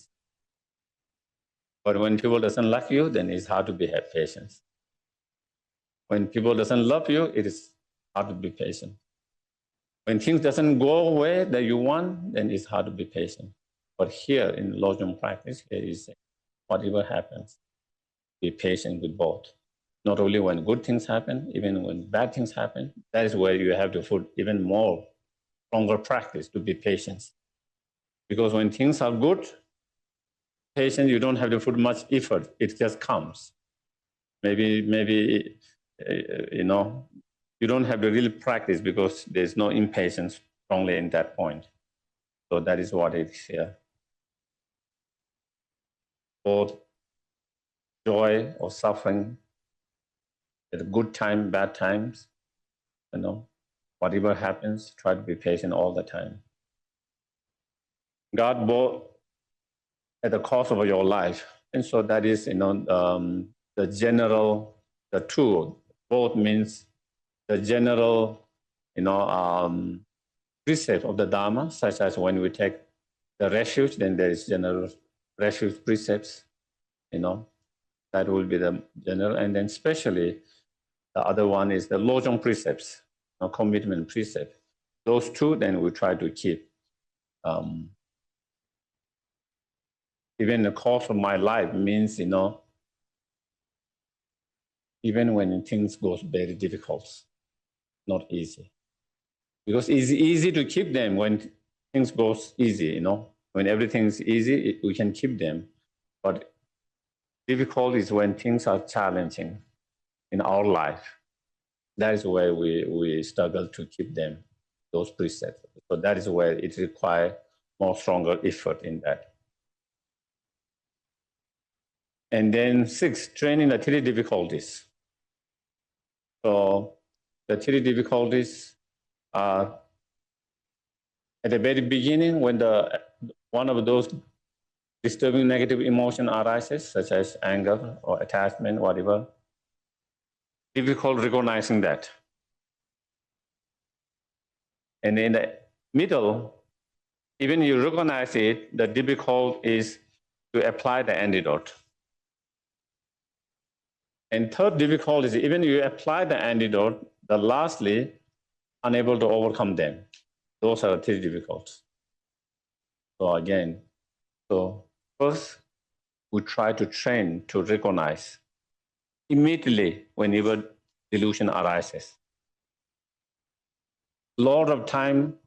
[SPEAKER 1] But when people doesn't like you, then it's hard to be patient. When people doesn't love you, it is hard to be patient. When things doesn't go away that you want, then it's hard to be patient. But here in Lojong practice, here is whatever happens, be patient with both. Not only when good things happen, even when bad things happen, that is where you have to put even more stronger practice to be patient. Because when things are good, patient, you don't have to put much effort, it just comes. Maybe you don't have to really practice because there's no impatience strongly in that point. So that is what it is here. Both joy or suffering, at good time, bad times, whatever happens, try to be patient all the time. God bought at the cost of your life. And so that is, the general, the two, both means the general, precept of the Dharma, such as when we take the refuge, then there is general refuge precepts, that will be the general. And then especially the other one is the Lojong precepts, commitment precept. Those two, then we try to keep. Even the cost of my life means, even when things go very difficult, not easy. Because it's easy to keep them when things go easy, When everything's easy, we can keep them. But difficult is when things are challenging in our life. That is where we struggle to keep them, those precepts. So that is where it requires more stronger effort in that. And then 6, training the 3 difficulties. So the 3 difficulties are at the very beginning, when one of those disturbing negative emotion arises, such as anger or attachment, whatever, difficult recognizing that. And in the middle, even you recognize it, the difficult is to apply the antidote. And third difficult is even you apply the antidote, the lastly, unable to overcome them. Those are the three difficulties. So again, so first, we try to train to recognize immediately whenever delusion arises. A lot of time,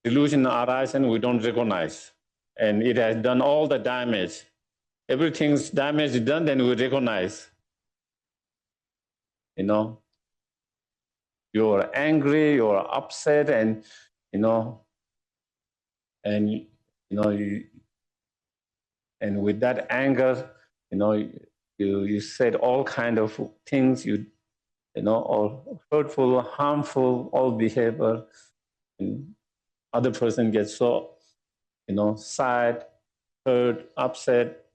[SPEAKER 1] delusion arises and we don't recognize. And it has done all the damage. Everything's damage done, then we recognize. You know, you're angry, you're upset, and and and with that anger, you said all kind of things, all hurtful, harmful, all behavior. And other person gets so, sad, hurt, upset.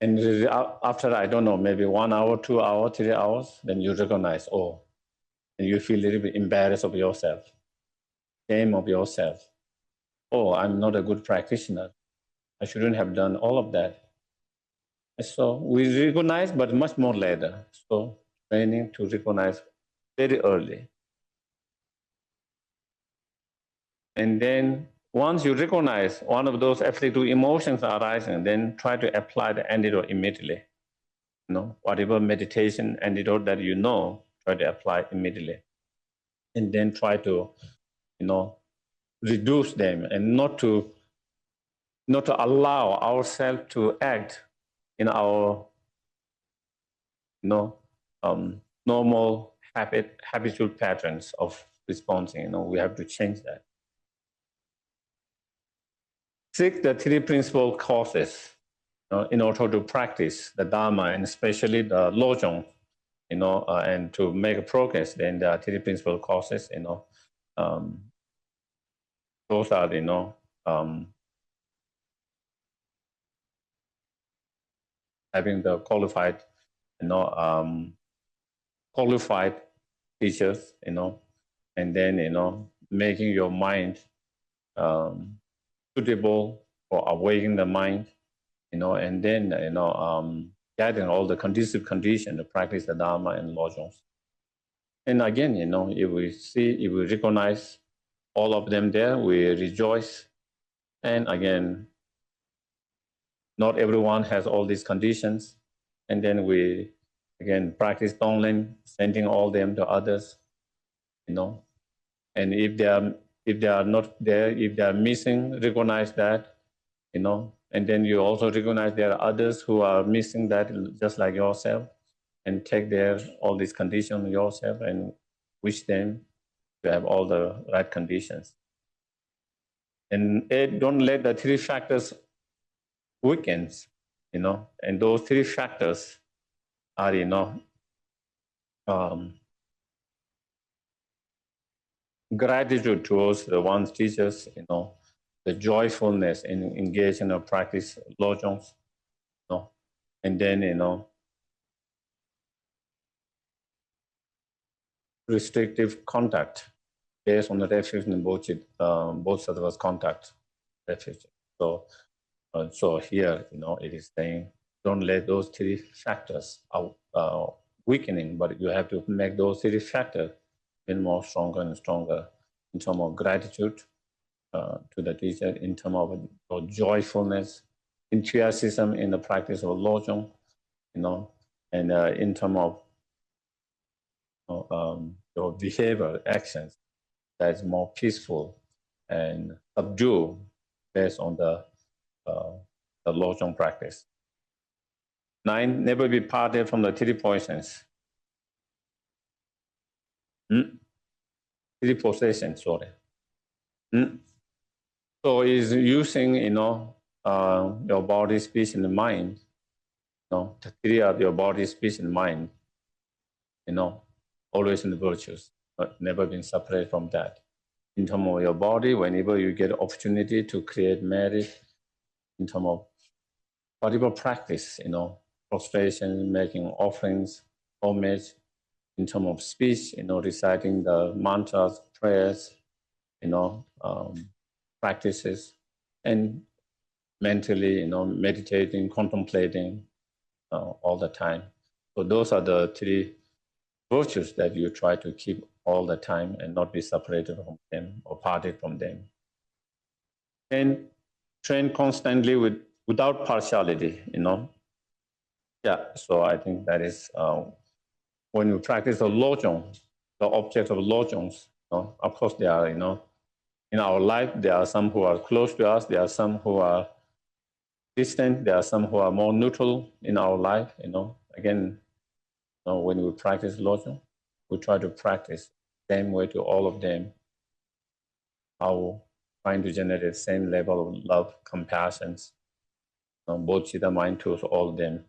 [SPEAKER 1] And after, I don't know, maybe 1 hour, 2 hours, 3 hours, then you recognize, and you feel a little bit embarrassed of yourself, shame of yourself. Oh, I'm not a good practitioner. I shouldn't have done all of that. So we recognize, but much more later. So training to recognize very early. And then once you recognize one of those afflictive emotions arising, then try to apply the antidote immediately. Whatever meditation antidote that try to apply immediately. And then try to, reduce them and not to allow ourselves to act in our normal habitual patterns of responding. We have to change that. 6, the 3 principal causes in order to practice the Dharma, and especially the Lojong, and to make progress, then there are 3 principal causes, those are, having the qualified teachers, and then, making your mind suitable for awakening the mind, and then, getting all the conducive conditions to practice the Dharma and Lojong. And again, if we recognize all of them there, we rejoice. And again, not everyone has all these conditions. And then we, again, practice Tonglen, sending all them to others, And if they are not there, if they are missing, recognize that, And then you also recognize there are others who are missing that, just like yourself, and take all these conditions yourself and wish them to have all the right conditions. And don't let the 3 factors weaken, and those 3 factors are, gratitude towards the one's teachers, the joyfulness in engaging in practice Lojongs, and then, restrictive contact based on the refuge and both Bodhisattvas contact refuge. So here, it is saying, don't let those 3 factors weakening, but you have to make those 3 factors even more stronger and stronger in terms of gratitude to the teacher, in terms of joyfulness, enthusiasm in the practice of Lojong, and in terms of your behavior, actions that is more peaceful and subdued based on the Lojong practice. 9, never be parted from the 3 poisons. 3 possessions, sorry. So is using, your body, speech, and mind, to clear your body, speech, and mind, always in the virtues, but never been separated from that. In terms of your body, whenever you get opportunity to create merit, in terms of whatever practice, prostration, making offerings, homage, in terms of speech, reciting the mantras, prayers, practices, and mentally, meditating, contemplating all the time. So those are the three virtues that you try to keep all the time and not be separated from them or parted from them. And train constantly without partiality, Yeah, so I think that is when you practice the Lojong, the object of Lojongs, of course they are, in our life, there are some who are close to us, there are some who are distant, there are some who are more neutral in our life, Again, when we practice Lojong, we try to practice the same way to all of them, how trying to generate the same level of love, compassion, bodhicitta mind tools, all of them,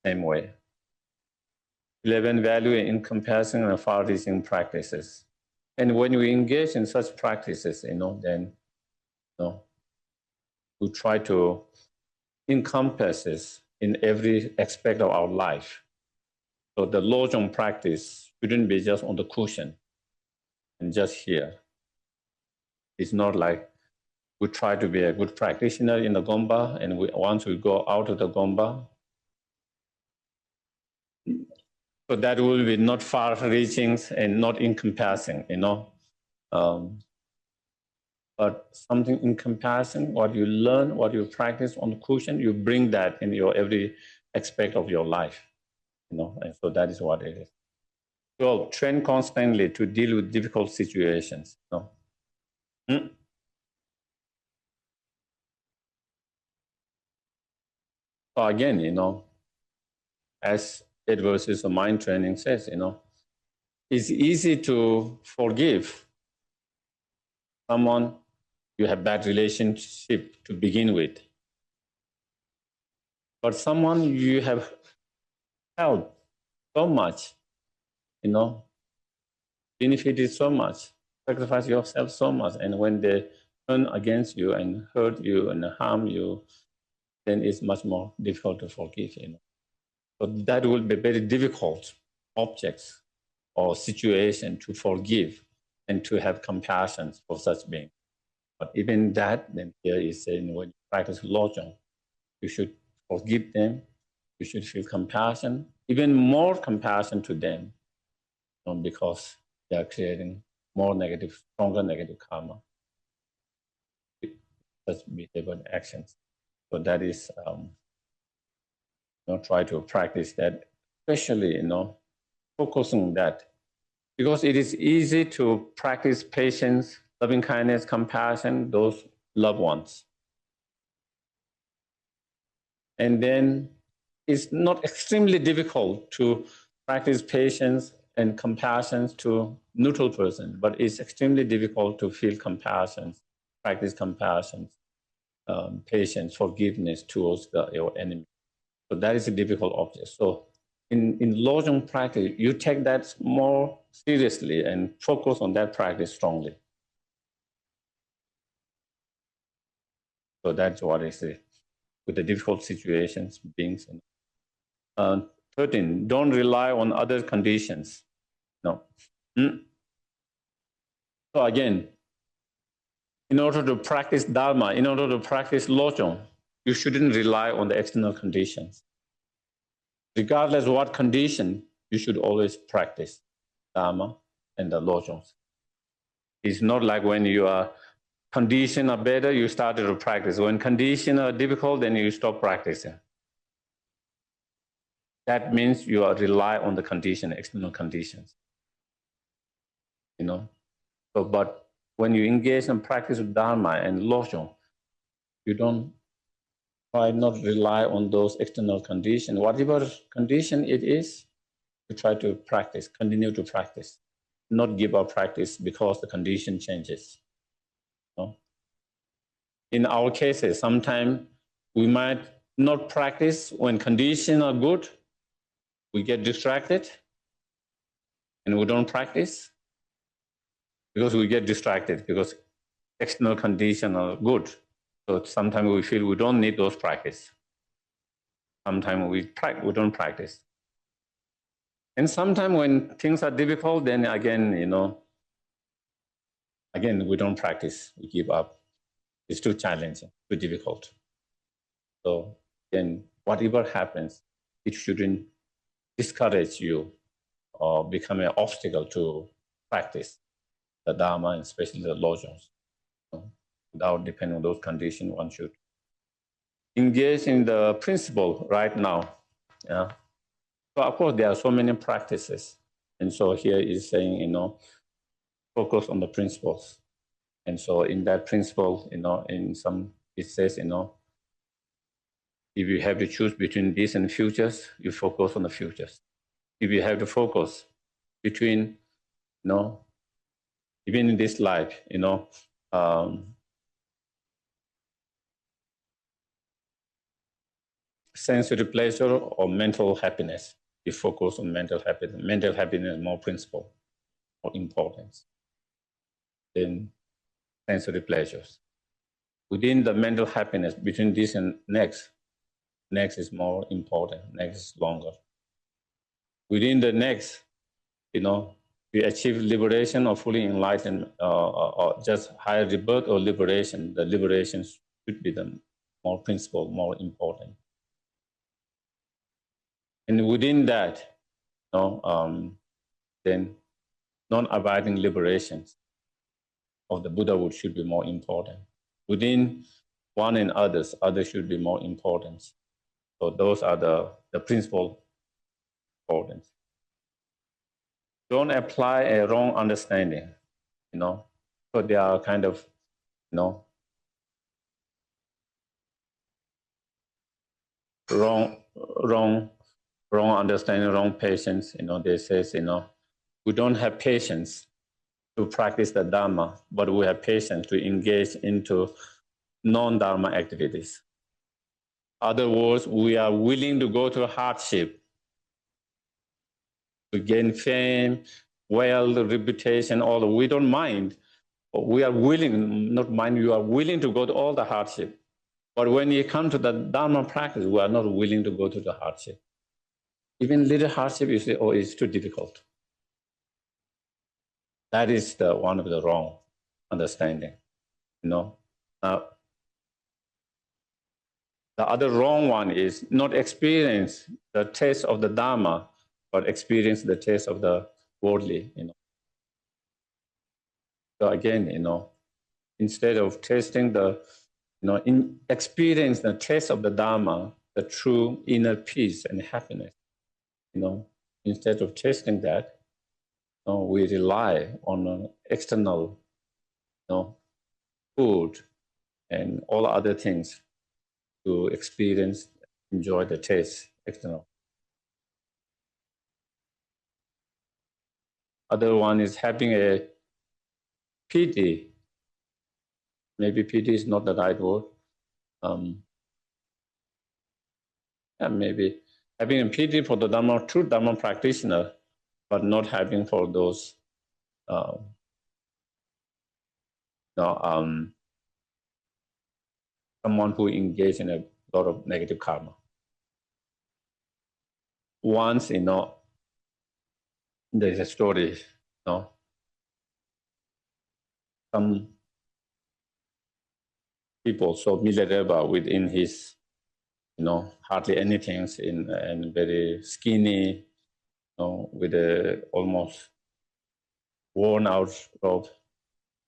[SPEAKER 1] same way. 11, value in compassion and far-reaching practices. And when we engage in such practices, then we try to encompass in every aspect of our life. So the Lojong practice shouldn't be just on the cushion and just here. It's not like we try to be a good practitioner in the Gompa, and once we go out of the Gompa, so that will be not far-reaching and not encompassing, but something encompassing, what you learn, what you practice on the cushion, you bring that in your every aspect of your life, and so that is what it is. So train constantly to deal with difficult situations. So again, as adversaries of mind training says, it's easy to forgive someone you have bad relationship to begin with. But someone you have helped so much, benefited so much, sacrificed yourself so much, and when they turn against you and hurt you and harm you, then it's much more difficult to forgive. So that will be very difficult objects or situation to forgive and to have compassion for such beings. But even that, then here is saying when you practice Lojong, you should forgive them, you should feel compassion, even more compassion to them, because they are creating more negative, stronger negative karma, such behavior and actions. So that is, try to practice that, especially, focusing on that. Because it is easy to practice patience, loving kindness, compassion, those loved ones. And then it's not extremely difficult to practice patience and compassion to neutral person, but it's extremely difficult to feel compassion, practice compassion, patience, forgiveness towards your enemy. So that is a difficult object. So in Lojong practice, you take that more seriously and focus on that practice strongly. So that's what I say with the difficult situations, beings. 13, don't rely on other conditions. No. So again, in order to practice Dharma, in order to practice Lojong, you shouldn't rely on the external conditions. Regardless of what condition, you should always practice Dharma and the Lojongs. It's not like when you are conditions are better, you started to practice. When conditions are difficult, then you stop practicing. That means you are rely on the condition, external conditions. So, but when you engage in practice of Dharma and Lojong, you don't try not rely on those external conditions. Whatever condition it is, you try to practice, continue to practice, not give up practice because the condition changes. In our cases, sometimes we might not practice when conditions are good. We get distracted and we don't practice because we get distracted because external conditions are good. So sometimes we feel we don't need those practice. Sometimes we don't practice. And sometimes when things are difficult, then again, again, we don't practice, we give up. It's too challenging, too difficult. So then whatever happens, it shouldn't discourage you or become an obstacle to practice the Dharma, and especially the Lojongs. Without depending on those conditions, one should engage in the principle right now. Yeah. So of course, there are so many practices. And so here is saying, focus on the principles. And so in that principle, in some, it says, if you have to choose between this and futures, you focus on the futures. If you have to focus between, even in this life, sensory pleasure or mental happiness, you focus on mental happiness. Mental happiness is more principle, more importance than sensory pleasures. Within the mental happiness, between this and next is more important, next is longer. Within the next, we achieve liberation or fully enlightened, or just higher rebirth or liberation. The liberation should be the more principle, more important. And within that, then non-abiding liberations of the Buddhahood should be more important. Within one and others should be more important. So those are the principal importance. Don't apply a wrong understanding, so they are kind of, wrong understanding, wrong patience. They says, we don't have patience to practice the Dharma, but we have patience to engage into non-Dharma activities. Other words, we are willing to go to hardship to gain fame, wealth, reputation, all. We don't mind. We are willing, not mind, you are willing to go to all the hardship. But when you come to the Dharma practice, we are not willing to go to the hardship. Even little hardship, you say, oh, it's too difficult. That is one of the wrong understanding. The other wrong one is not experience the taste of the Dharma, but experience the taste of the worldly. So again, instead of tasting experience the taste of the Dharma, the true inner peace and happiness. Instead of tasting that, we rely on external, food and all other things to experience, enjoy the taste, external. Other one is having a pity. Maybe pity is not the right word. Maybe having a pity for the Dharma, true Dharma practitioner, but not having for those someone who engaged in a lot of negative karma. Once, there's a story, some people saw Milarepa within his, hardly anything, and very skinny, with a almost worn out robe,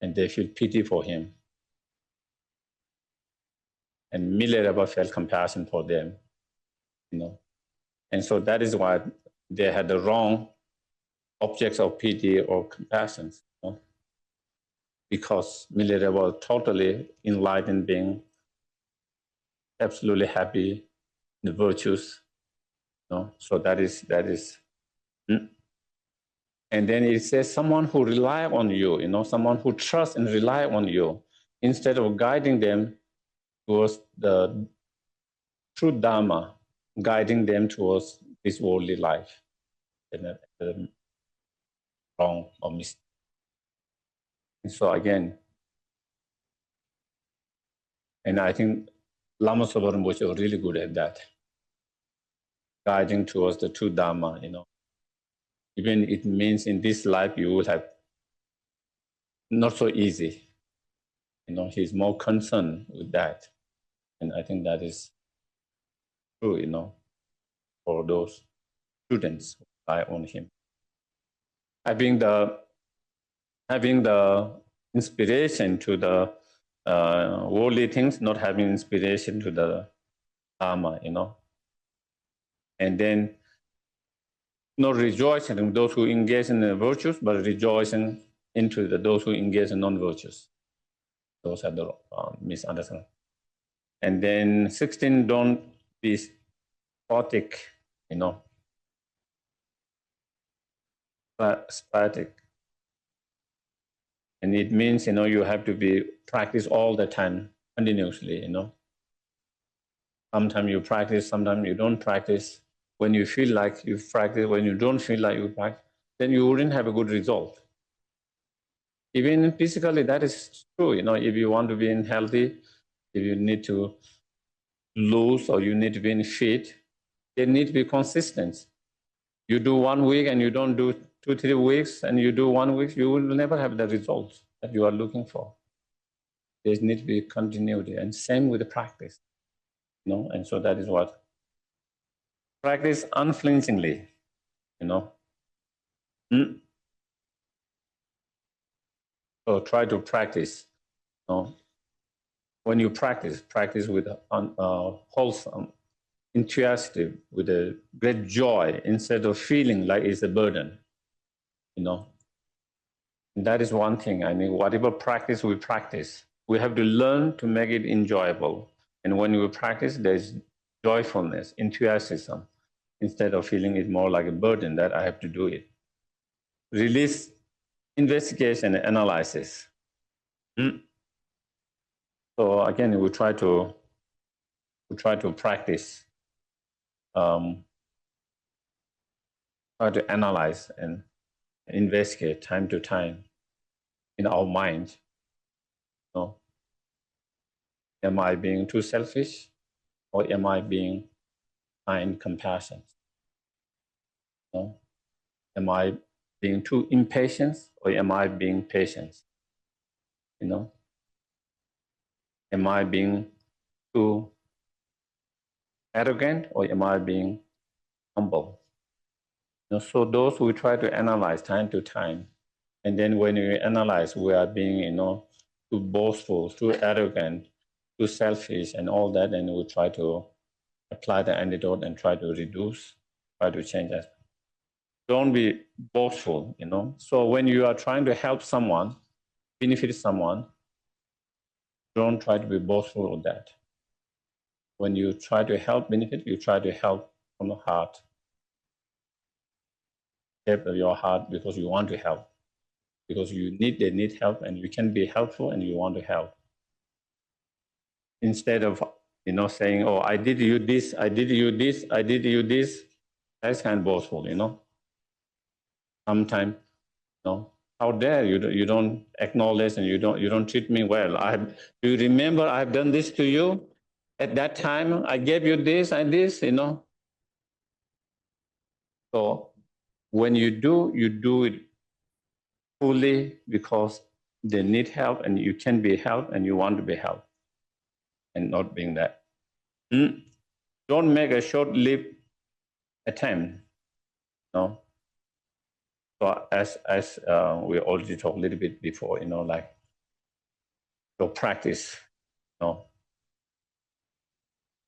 [SPEAKER 1] and they feel pity for him. And Milarepa felt compassion for them, And so that is why they had the wrong objects of pity or compassion, because Milarepa was totally enlightened being, absolutely happy, the virtues, So that is. And then it says someone who rely on you, someone who trusts and rely on you, instead of guiding them towards the true Dharma, guiding them towards this worldly life, wrong or mistake. And so again, And I think Lama Sobaran was really good at that, guiding towards the true Dharma, Even it means in this life you will have not so easy. He's more concerned with that. And I think that is true, for those students who rely on him. Having the inspiration to the worldly things, not having inspiration to the Dharma, And then not rejoicing in those who engage in the virtues, but rejoicing into those who engage in non-virtues. Those are the misunderstandings. And then 16, don't be spastic, spastic. And it means, you have to be practice all the time, continuously, Sometimes you practice, sometimes you don't practice. When you feel like you practice, when you don't feel like you practice, then you wouldn't have a good result. Even physically, that is true. If you want to be healthy, if you need to lose or you need to be fit, they need to be consistent. You do 1 week and you don't do 2-3 weeks, and you do 1 week, you will never have the results that you are looking for. There need to be continuity, and same with the practice. And so that is what practice unflinchingly. So try to practice. When you practice with wholesome enthusiasm, with a great joy, instead of feeling like it's a burden. And that is one thing. Whatever practice we practice, we have to learn to make it enjoyable. And when we practice, there's joyfulness, enthusiasm, instead of feeling it more like a burden that I have to do it. Release investigation and analysis. So again, we try to practice, try to analyze and investigate time to time in our mind. Am I being too selfish, or am I being kind, compassionate? Am I being too impatient, or am I being patient? Am I being too arrogant, or am I being humble? So those we try to analyze time to time. And then when we analyze, we are being, too boastful, too arrogant, too selfish, and all that, and we try to apply the antidote and try to reduce, try to change that. Don't be boastful, So when you are trying to help someone, benefit someone, don't try to be boastful with that. When you try to help benefit, you try to help from the heart. Help your heart because you want to help. Because they need help, and you can be helpful and you want to help. Instead of, saying, oh, I did you this, I did you this, I did you this, that's kind of boastful, Sometimes, how dare you don't acknowledge, and you don't treat me well. Do you remember I've done this to you? At that time, I gave you this and this, So when you do it fully because they need help, and you can be helped, and you want to be helped, and not being that. Don't make a short-lived attempt. So as we already talked a little bit before, like your practice,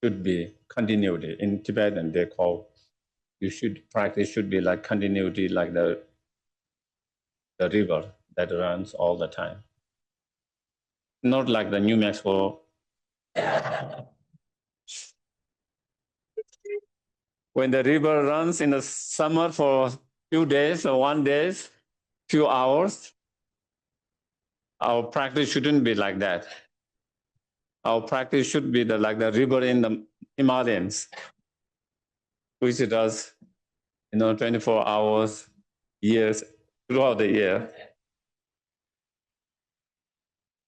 [SPEAKER 1] should be continuity. In Tibetan, they call practice should be like continuity, like the river that runs all the time. Not like the New Mexico. When the river runs in the summer for a few days or 1 day, few hours, our practice shouldn't be like that. Our practice should be like the river in the Himalayas, which it does, 24 hours, years, throughout the year.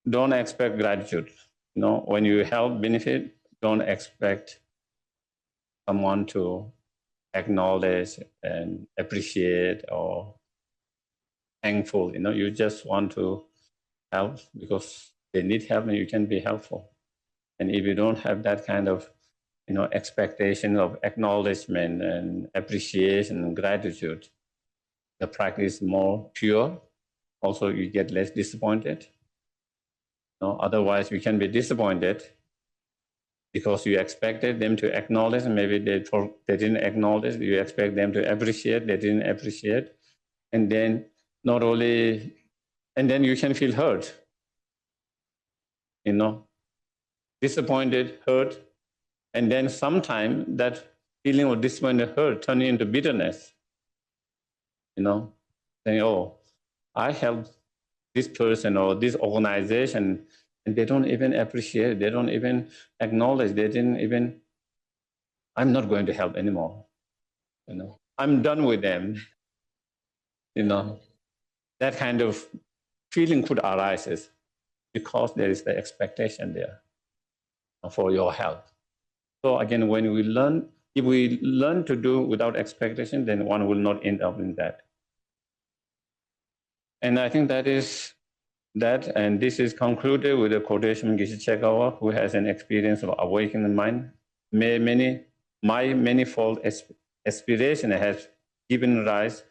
[SPEAKER 1] Don't expect gratitude. when you help benefit, don't expect someone to acknowledge and appreciate or thankful. You just want to help because they need help and you can be helpful. And if you don't have that kind of expectation of acknowledgement and appreciation and gratitude, the practice is more pure. Also, you get less disappointed. Otherwise, you can be disappointed because you expected them to acknowledge, and maybe they didn't acknowledge. You expect them to appreciate, they didn't appreciate, and then and then you can feel hurt. Disappointed, hurt, and then sometimes that feeling of disappointment, hurt, turning into bitterness. Saying, "Oh, I helped this person or this organization, and they don't even appreciate it. They don't even acknowledge. They didn't even. I'm not going to help anymore. I'm done with them." That kind of feeling could arise because there is the expectation there for your help. So again, if we learn to do without expectation, then one will not end up in that. And I think that is that, and this is concluded with a quotation from Geshe Chekawa, who has an experience of awakening mind. My manifold aspiration has given rise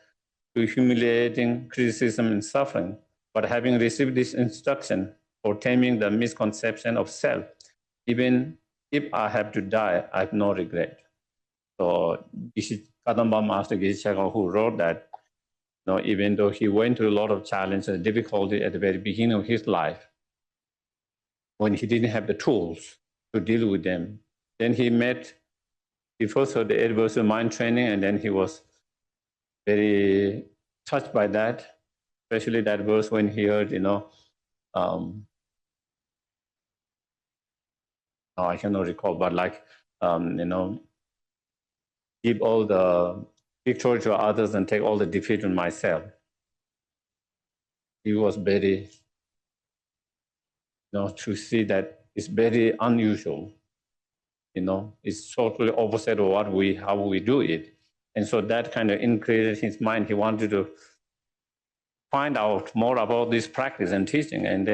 [SPEAKER 1] to humiliating criticism and suffering, but having received this instruction for taming the misconception of self, even if I have to die, I have no regret. So Kadamba Master Geshe Chekawa, who wrote that, even though he went through a lot of challenges and difficulty at the very beginning of his life, when he didn't have the tools to deal with them, then he first heard the 8 verses of mind training, and then he was very touched by that, especially that verse when he heard, I cannot recall, but give all the victory to others and take all the defeat on myself. He was very, to see that it's very unusual. It's totally opposite of how we do it. And so that kind of increased his mind. He wanted to find out more about this practice and teaching. And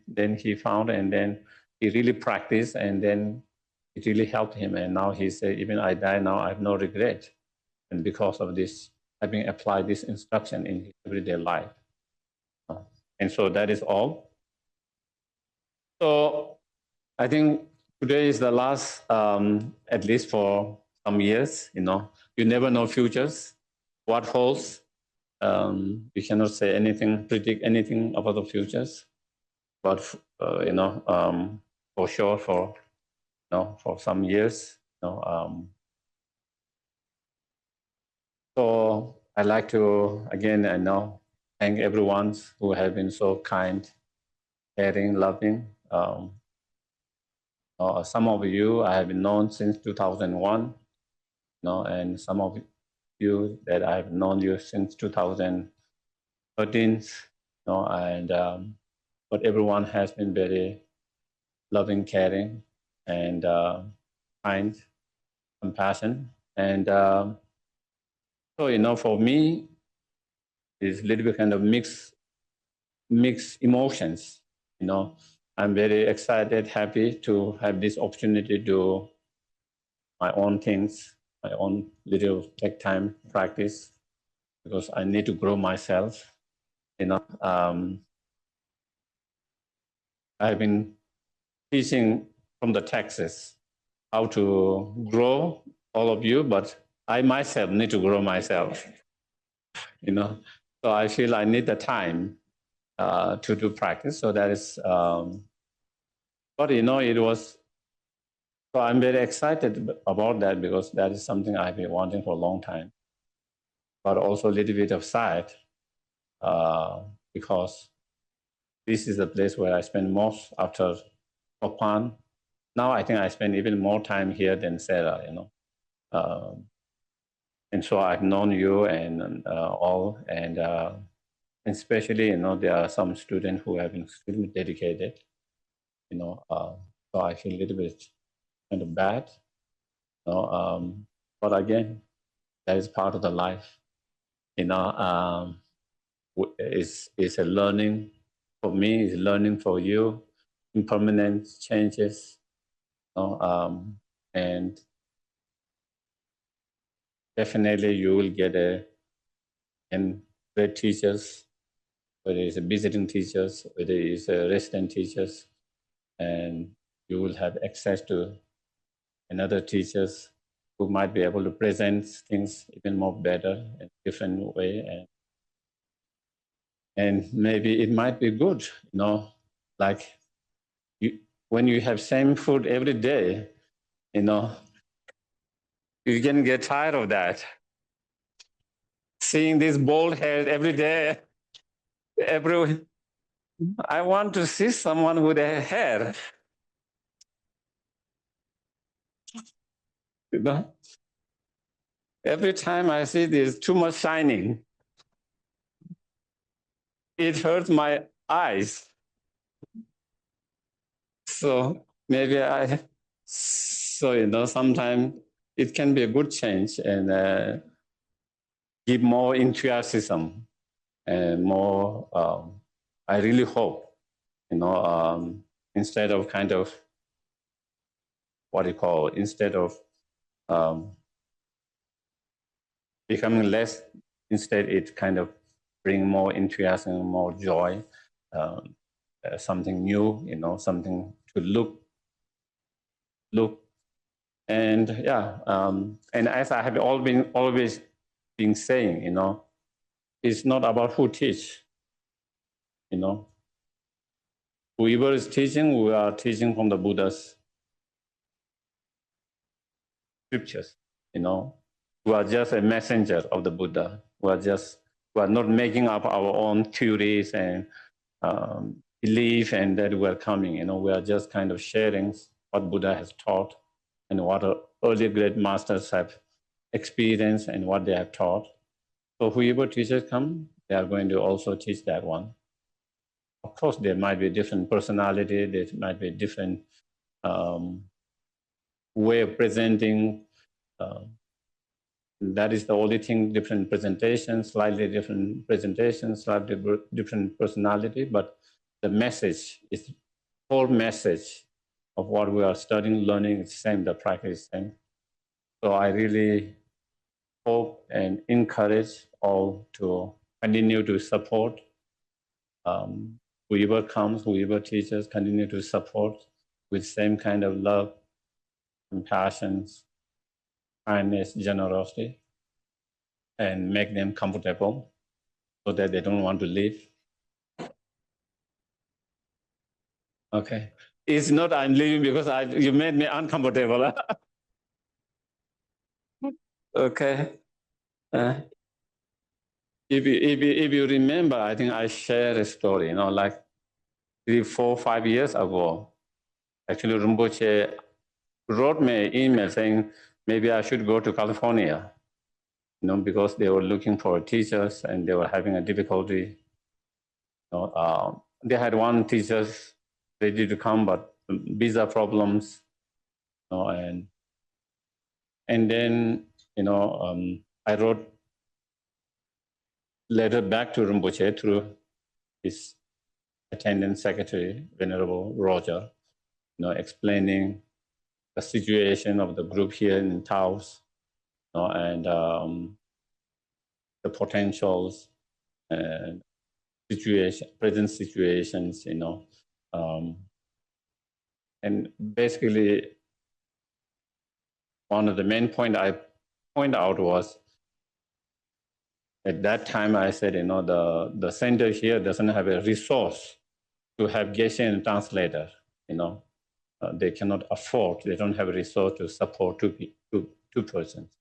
[SPEAKER 1] then he found, and then he really practiced, and then it really helped him. And now he said, even I die now, I have no regret. And because of this, having applied this instruction in his everyday life. And so that is all. So I think today is the last, at least for some years, you never know futures, what holds. We cannot say anything, predict anything about the futures, but for sure, for some years, so I'd like to again, thank everyone who have been so kind, caring, loving. Some of you I have known since 2001, and some of you that I've known you since 2013, but everyone has been very loving, caring, and kind, compassion. And so, for me, it's a little bit kind of mixed emotions. I'm very excited, happy to have this opportunity to do my own things, my own little take time practice, because I need to grow myself. I've been teaching from the texts how to grow all of you, but I myself need to grow myself. So I feel I need the time to do practice. So that is, but it was. So I'm very excited about that, because that is something I've been wanting for a long time. But also a little bit of sad, because this is the place where I spend most after Opan. Now I think I spend even more time here than Sarah, and so I've known you and all, and especially, there are some students who have been extremely dedicated, So I feel a little bit kind of bad. But again, that is part of the life. It's a learning for me, it's learning for you, impermanent changes. And definitely you will get and great teachers, whether it's visiting teachers, whether it's resident teachers, and you will have access to another teachers who might be able to present things even more better in a different way. And maybe it might be good, like when you have same food every day, you can get tired of that. Seeing this bald head every day, I want to see someone with a hair. Every time I see this too much shining, it hurts my eyes. So maybe sometimes it can be a good change and give more enthusiasm and more. I really hope, instead of kind of instead of becoming less, instead it kind of bring more enthusiasm, more joy, something new, something to look. And and as I have always been saying, it's not about who teach, whoever is teaching, we are teaching from the Buddha's scriptures, we are just a messenger of the Buddha. We are not making up our own theories and belief and that we are coming, we are just kind of sharing what Buddha has taught and what earlier great masters have experienced and what they have taught. So whoever teachers come, they are going to also teach that one. Of course, there might be different personality, there might be different way of presenting. That is the only thing, different presentations, slightly different presentations, slightly different personality, but the message is whole message of what we are studying, learning is the same, the practice is the same. So I really hope and encourage all to continue to support whoever comes, whoever teaches, continue to support with same kind of love, compassion, kindness, generosity, and make them comfortable so that they don't want to leave. Okay. It's not I'm leaving because you made me uncomfortable. Okay. If you remember, I think I shared a story, like 3, 4, 5 years ago. Actually, Rinpoche wrote me an email saying maybe I should go to California, because they were looking for teachers and they were having a difficulty. They had one teacher ready to come, but visa problems, and then I wrote letter back to Rinpoche through his attendant secretary, Venerable Roger, explaining the situation of the group here in Taos, and the potentials and present situations, and basically one of the main point I point out was at that time I said, the center here doesn't have a resource to have Geshe and translator, they cannot afford, they don't have a resource to support two persons.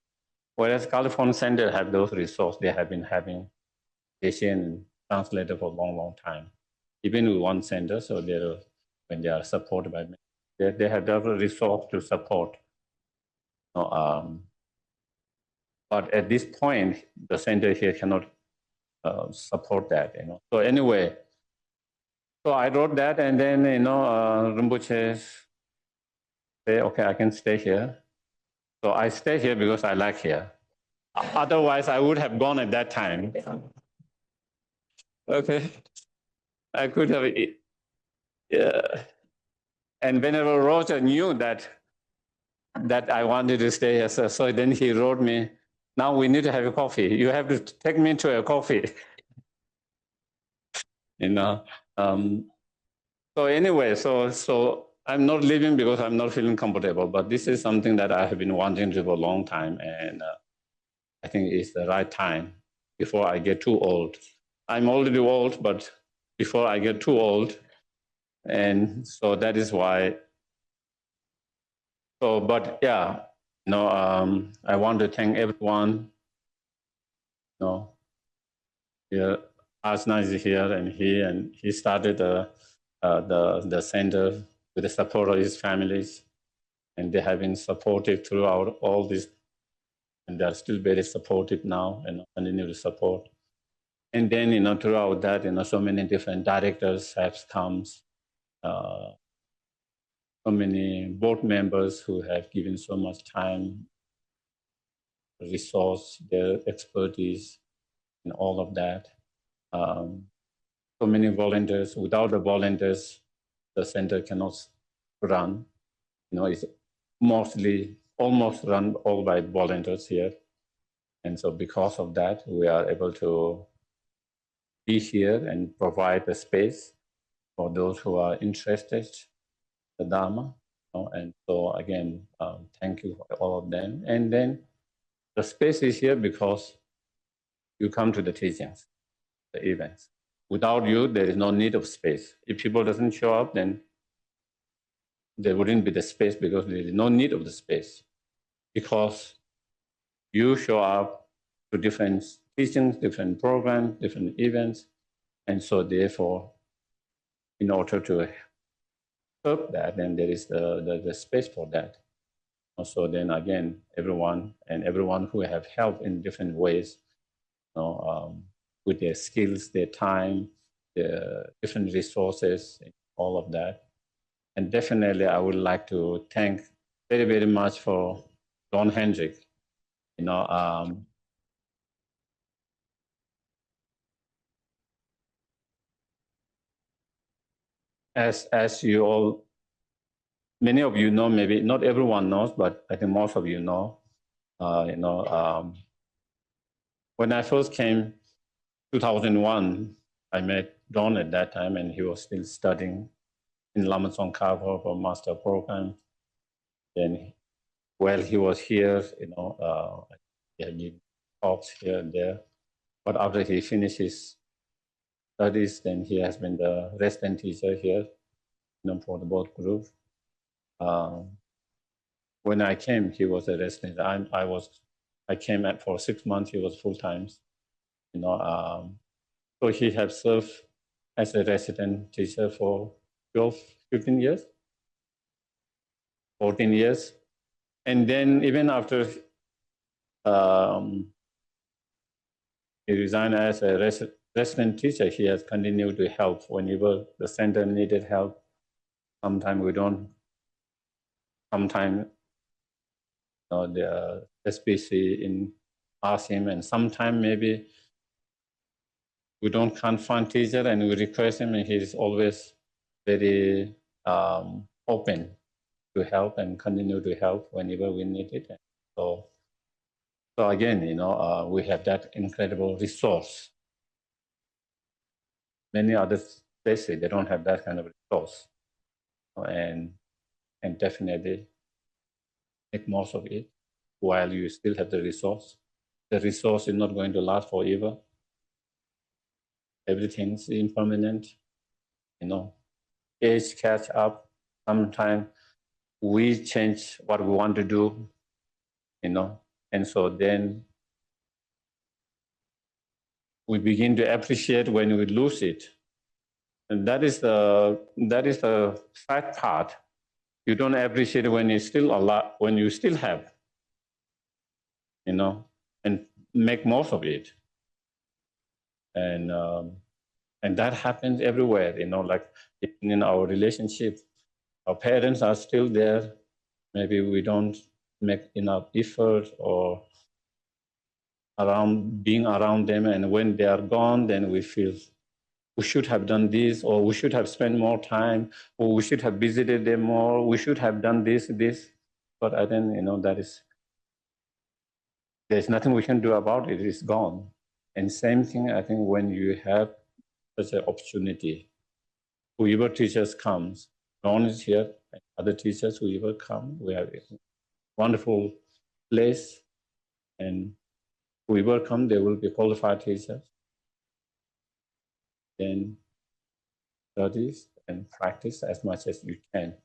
[SPEAKER 1] Whereas California Center have those resources, they have been having Geshe and translator for a long, long time. Even with one center, so when they are supported by me, they have the resource to support. But at this point, the center here cannot support that. So anyway, so I wrote that, and then Rinpoche say, okay, I can stay here. So I stay here because I like here. Otherwise, I would have gone at that time. Okay, I could have. Yeah. And whenever Roger knew that I wanted to stay here, so then he wrote me, now we need to have a coffee. You have to take me to a coffee. You know. So anyway, so I'm not leaving because I'm not feeling comfortable, but this is something that I have been wanting to do for a long time, and I think it's the right time before I get too old. I'm already old, but before I get too old, and so that is why. So, but yeah, I want to thank everyone. You know, here, Asna is here, and he started the center with the support of his families, and they have been supportive throughout all this, and they are still very supportive now, and continue to support. And then throughout that, so many different directors have come, so many board members who have given so much time, resource, their expertise, and all of that. So many volunteers. Without the volunteers, the center cannot run. It's mostly almost run all by volunteers here. And so because of that, we are able to be here and provide the space for those who are interested in the Dharma. And so again, thank you for all of them. And then the space is here because you come to the teachings, the events. Without you, there is no need of space. If people doesn't show up, then there wouldn't be the space because there is no need of the space. Because you show up to different teachings, different programs, different events. And so therefore, in order to help that, then there is the space for that. So then again, everyone who have helped in different ways, with their skills, their time, their different resources, all of that. And definitely, I would like to thank very, very much for Don Hendrik. As you all, many of you know, maybe not everyone knows, but I think most of you know. When I first came, 2001, I met Don at that time, and he was still studying in Lama Tsongkhapa for master program. Then, while he was here, he had given talks here and there. But after he finished his studies, then he has been the resident teacher here, for the both group. When I came, he was a resident. I came for 6 months. He was full time. So he has served as a resident teacher for 12, 15 years, 14 years. And then even after he resigned as a resident teacher, he has continued to help whenever the center needed help. Sometimes we don't. Sometimes the SPC ask him, and sometimes maybe we can't find teacher, and we request him, and he's always very open to help and continue to help whenever we need it. And so again, we have that incredible resource. Many other places, they don't have that kind of resource, and definitely make most of it while you still have the resource. The resource is not going to last forever. Everything's impermanent. Age catch up. Sometimes we change what we want to do, and so then we begin to appreciate when we lose it. And that is the sad part. You don't appreciate when you still alive, when you still have, and make most of it. And that happens everywhere, like in our relationship. Our parents are still there, maybe we don't make enough effort or being around them, and when they are gone, then we feel we should have done this, or we should have spent more time, or we should have visited them more, we should have done this. But I think, there's nothing we can do about it. It's gone. And same thing, I think, when you have such an opportunity, whoever teachers comes, Ron is here, and other teachers, whoever come, we have a wonderful place, and whoever come, they will be qualified teachers. Then studies and practice as much as you can.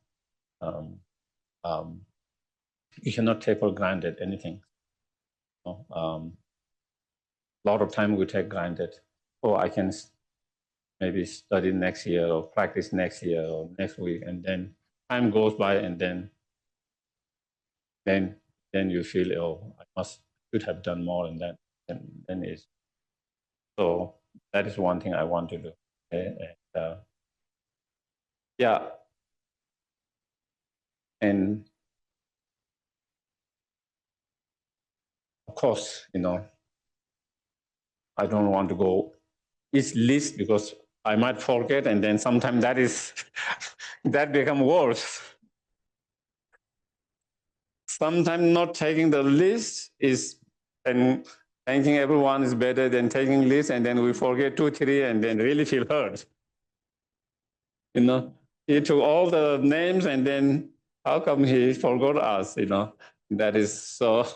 [SPEAKER 1] You cannot take for granted anything. A lot of time we take granted. Oh, I can maybe study next year or practice next year or next week, and then time goes by, and then you feel, oh, I should have done more, and then is so. That is one thing I want to do. Okay? And, yeah, and of course, I don't want to go each list because I might forget, and then sometimes that become worse. Sometimes not taking the list and thinking everyone is better than taking list, and then we forget 2, 3, and then really feel hurt. He took all the names, and then how come he forgot us? That is so.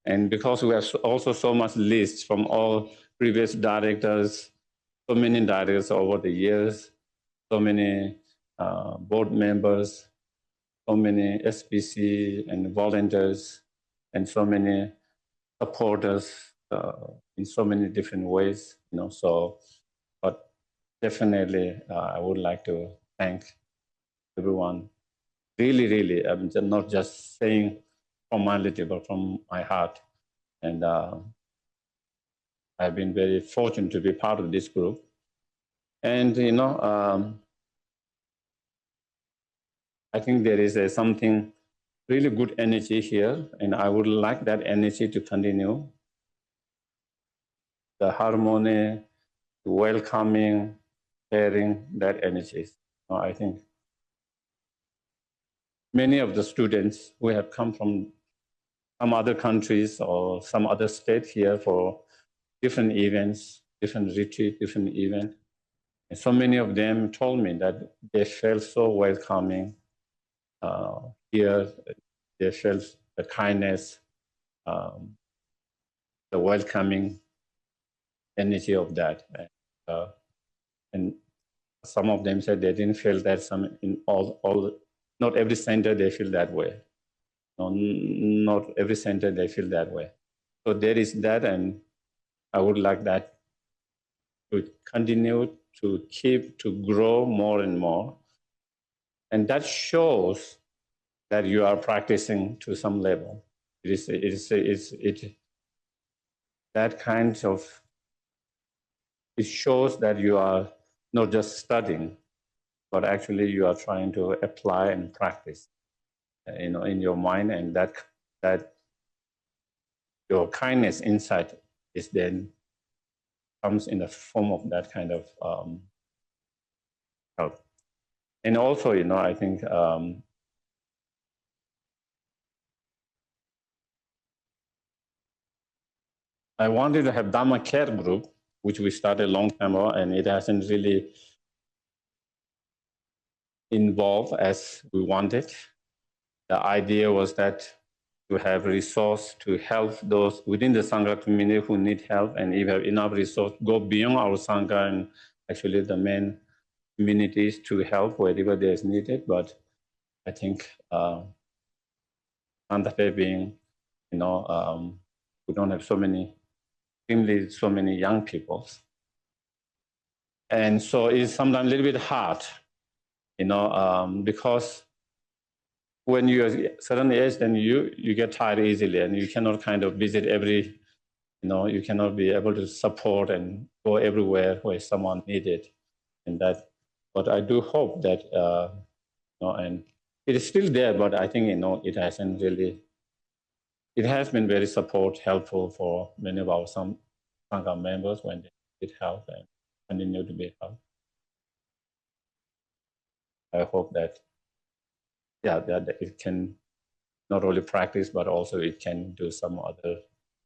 [SPEAKER 1] And because we have also so much list from all previous directors, so many directors over the years, so many board members, so many SPC and volunteers, and so many supporters in so many different ways. But definitely I would like to thank everyone. Really, really, I'm not just saying from my little, but from my heart. And I've been very fortunate to be part of this group. And, I think there is something really good energy here, and I would like that energy to continue. The harmony, the welcoming, sharing, that energy. I think many of the students who have come from some other countries or some other state here for different events, different retreat, different event. And so many of them told me that they felt so welcoming here. They felt the kindness, the welcoming energy of that. And some of them said they didn't feel that not every center they feel that way. No, not every center they feel that way. So there is that, and I would like that to continue to grow more and more. And that shows that you are practicing to some level. It shows that you are not just studying, but actually you are trying to apply and practice, in your mind, and that your kindness inside is then comes in the form of that kind of help. And also, I think I wanted to have Dharma Care Group, which we started a long time ago, and it hasn't really involved as we wanted. The idea was that to have resource to help those within the Sangha community who need help, and if you have enough resource, go beyond our Sangha and actually the main communities to help wherever there's needed. But I think Santa Fe being, we don't have so many young people. And so it's sometimes a little bit hard, because when you're a certain age, then you get tired easily, and you cannot kind of visit you cannot be able to support and go everywhere where someone needed. But I do hope that, and it is still there, but I think, it hasn't really, it has been very helpful for many of our some Sangha members when they need help and continue to be helped. I hope that, that it can not only practice, but also it can do some other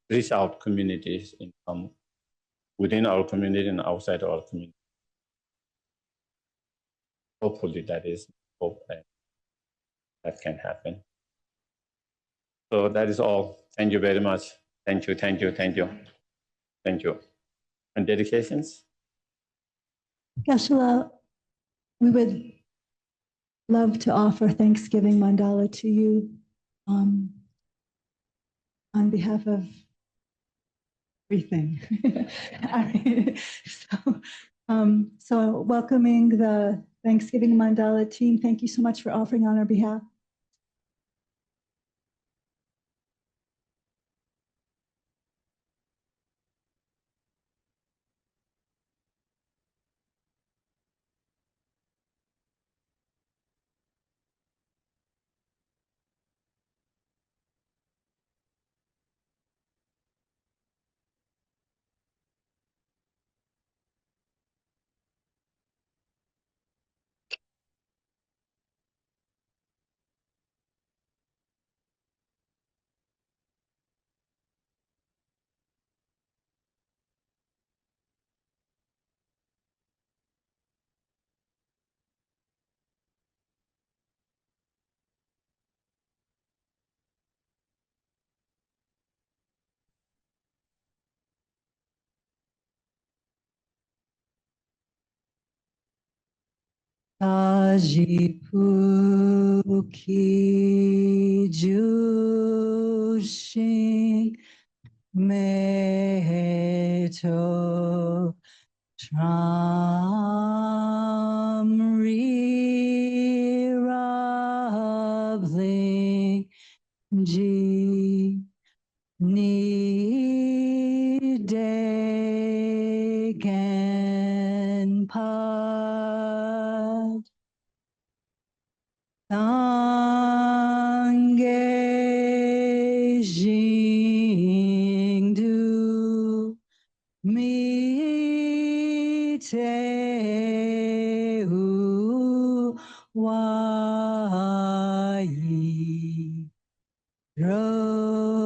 [SPEAKER 1] reach out communities in some within our community and outside our community. Hopefully that is hope that can happen. So that is all. Thank you very much. Thank you, thank you, thank you. Thank you. And dedications?
[SPEAKER 2] Geshe, we would love to offer Thanksgiving mandala to you on behalf of everything. So welcoming the Thanksgiving mandala team. Thank you so much for offering on our behalf. Ajipuki Jushin Meto Tramri Rabling Ji Ni De Genpad Sangye Jingdu Mi Te Hu Wai Rokun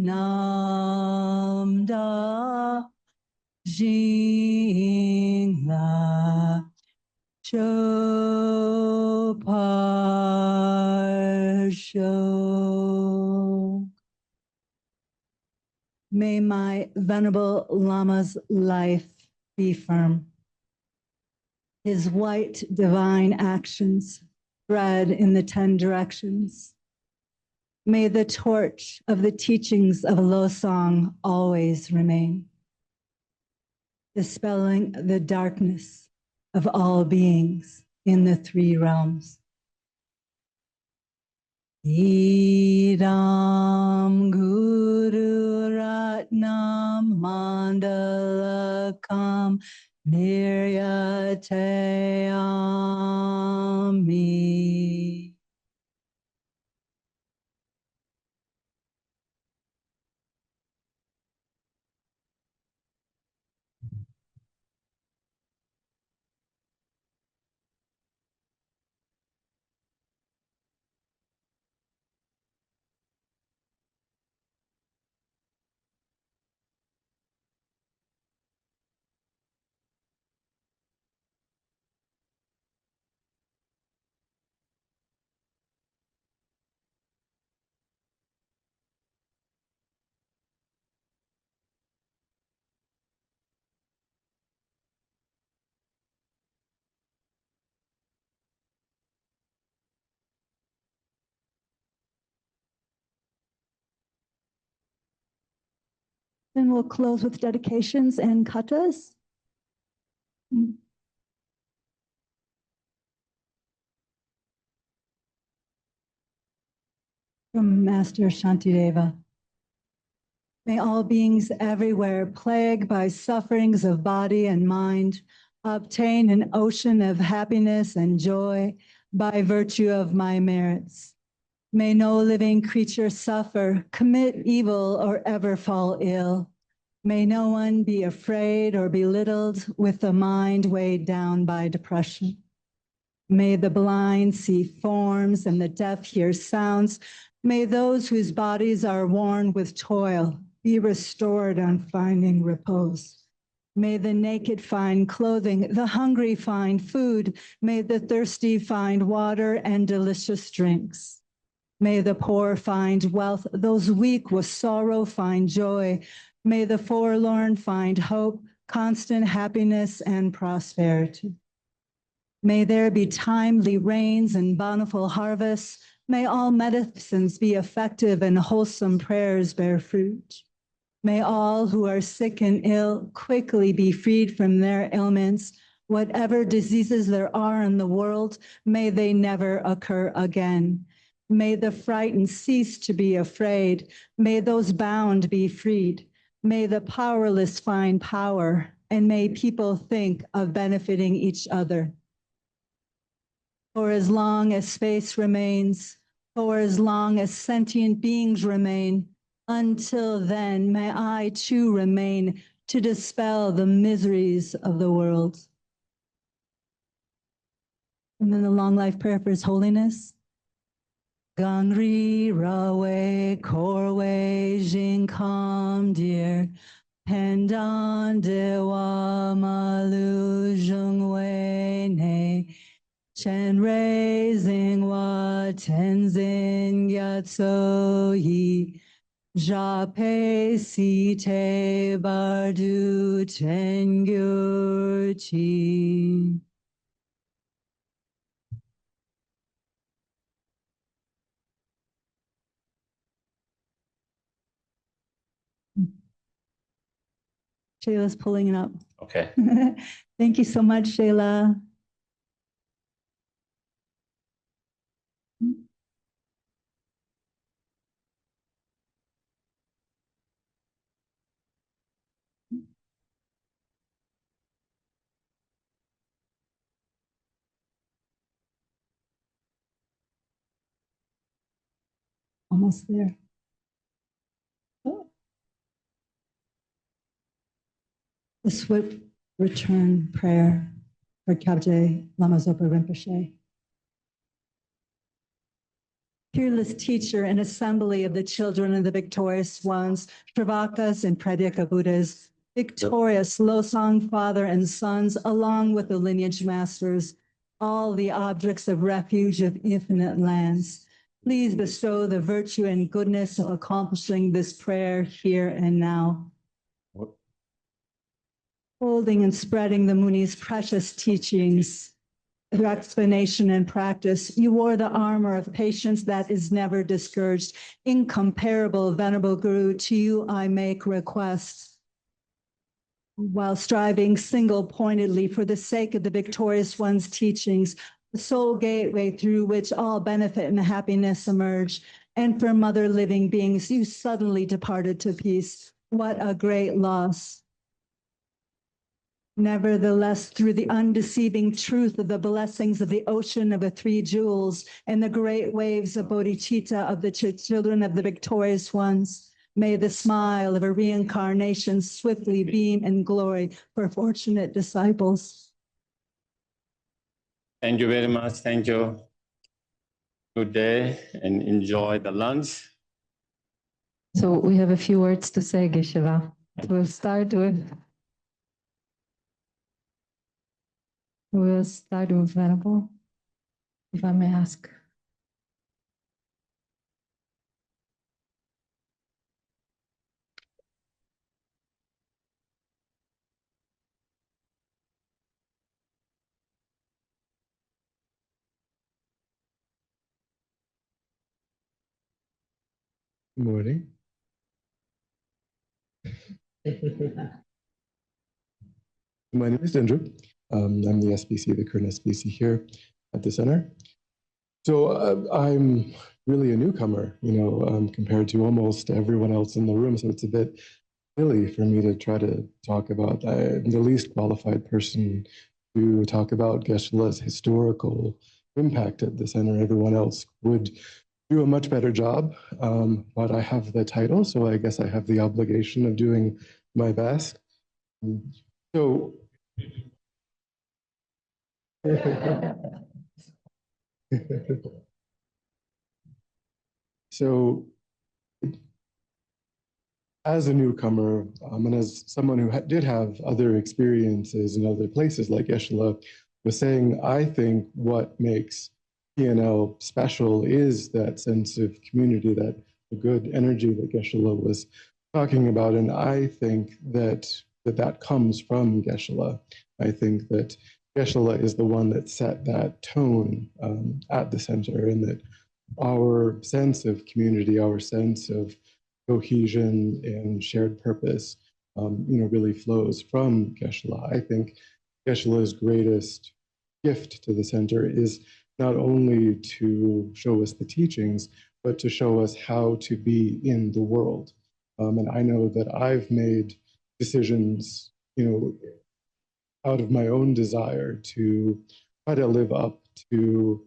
[SPEAKER 2] Nam Da Jing La Chopar Sho. May my Venerable Lama's life be firm. His white divine actions spread in the 10 directions. May the torch of the teachings of Lojong always remain, dispelling the darkness of all beings in the 3 realms. Idam Guru Ratnam Mandalakam Niryatayami. Then we'll close with dedications and katas. From Master Shantideva. May all beings everywhere plagued by sufferings of body and mind obtain an ocean of happiness and joy by virtue of my merits. May no living creature suffer, commit evil, or ever fall ill. May no one be afraid or belittled with the mind weighed down by depression. May the blind see forms and the deaf hear sounds. May those whose bodies are worn with toil be restored on finding repose. May the naked find clothing, the hungry find food. May the thirsty find water and delicious drinks. May the poor find wealth, those weak with sorrow find joy. May the forlorn find hope, constant happiness, and prosperity. May there be timely rains and bountiful harvests. May all medicines be effective and wholesome prayers bear fruit. May all who are sick and ill quickly be freed from their ailments. Whatever diseases there are in the world, may they never occur again. May the frightened cease to be afraid. May those bound be freed. May the powerless find power, and may people think of benefiting each other. For as long as space remains, for as long as sentient beings remain, until then, may I too remain to dispel the miseries of the world. And then the long life prayer for His Holiness. Gangri Rawe Korwe Jinkam Dear Pendan Dewa Malu Jungwe Ne Chen Raising Wa Tenzin Yatso Yi Jape Site Bardu Tengyur Chi. Shayla's pulling it up.
[SPEAKER 1] Okay.
[SPEAKER 2] Thank you so much, Shayla. Almost there. Oh. The swift return prayer for Kyabje Lama Zopa Rinpoche. Fearless teacher and assembly of the children of the victorious ones, Shravakas and Pradika Buddhas, victorious Losang father and sons, along with the lineage masters, all the objects of refuge of infinite lands. Please bestow the virtue and goodness of accomplishing this prayer here and now. Holding and spreading the Muni's precious teachings through explanation and practice, you wore the armor of patience that is never discouraged. Incomparable, venerable Guru, to you I make requests. While striving single-pointedly for the sake of the victorious one's teachings, the sole gateway through which all benefit and happiness emerge, and for mother living beings, you suddenly departed to peace. What a great loss. Nevertheless, through the undeceiving truth of the blessings of the ocean of the three jewels and the great waves of bodhicitta of the children of the victorious ones, may the smile of a reincarnation swiftly beam in glory for fortunate disciples.
[SPEAKER 1] Thank you very much. Thank you. Good day and enjoy the lunch.
[SPEAKER 3] So we have a few words to say, Geshe. We'll start with Venerable, if I may ask.
[SPEAKER 4] Good morning. My name is Indra. I'm the SBC, the current SBC here at the center. So I'm really a newcomer, compared to almost everyone else in the room. So it's a bit silly for me to try to talk about. I'm the least qualified person to talk about Geshe-la's historical impact at the center. Everyone else would do a much better job, but I have the title, so I guess I have the obligation of doing my best. So, so as a newcomer, and as someone who did have other experiences in other places like Geshe-la was saying, I think what makes PNL special is that sense of community, that the good energy that Geshe-la was talking about. And I think that comes from Geshe-la. I think that Geshe-la is the one that set that tone at the center, and that our sense of community, our sense of cohesion and shared purpose, really flows from Geshe-la. I think Geshe-la's greatest gift to the center is not only to show us the teachings, but to show us how to be in the world. And I know that I've made decisions, out of my own desire to try to live up to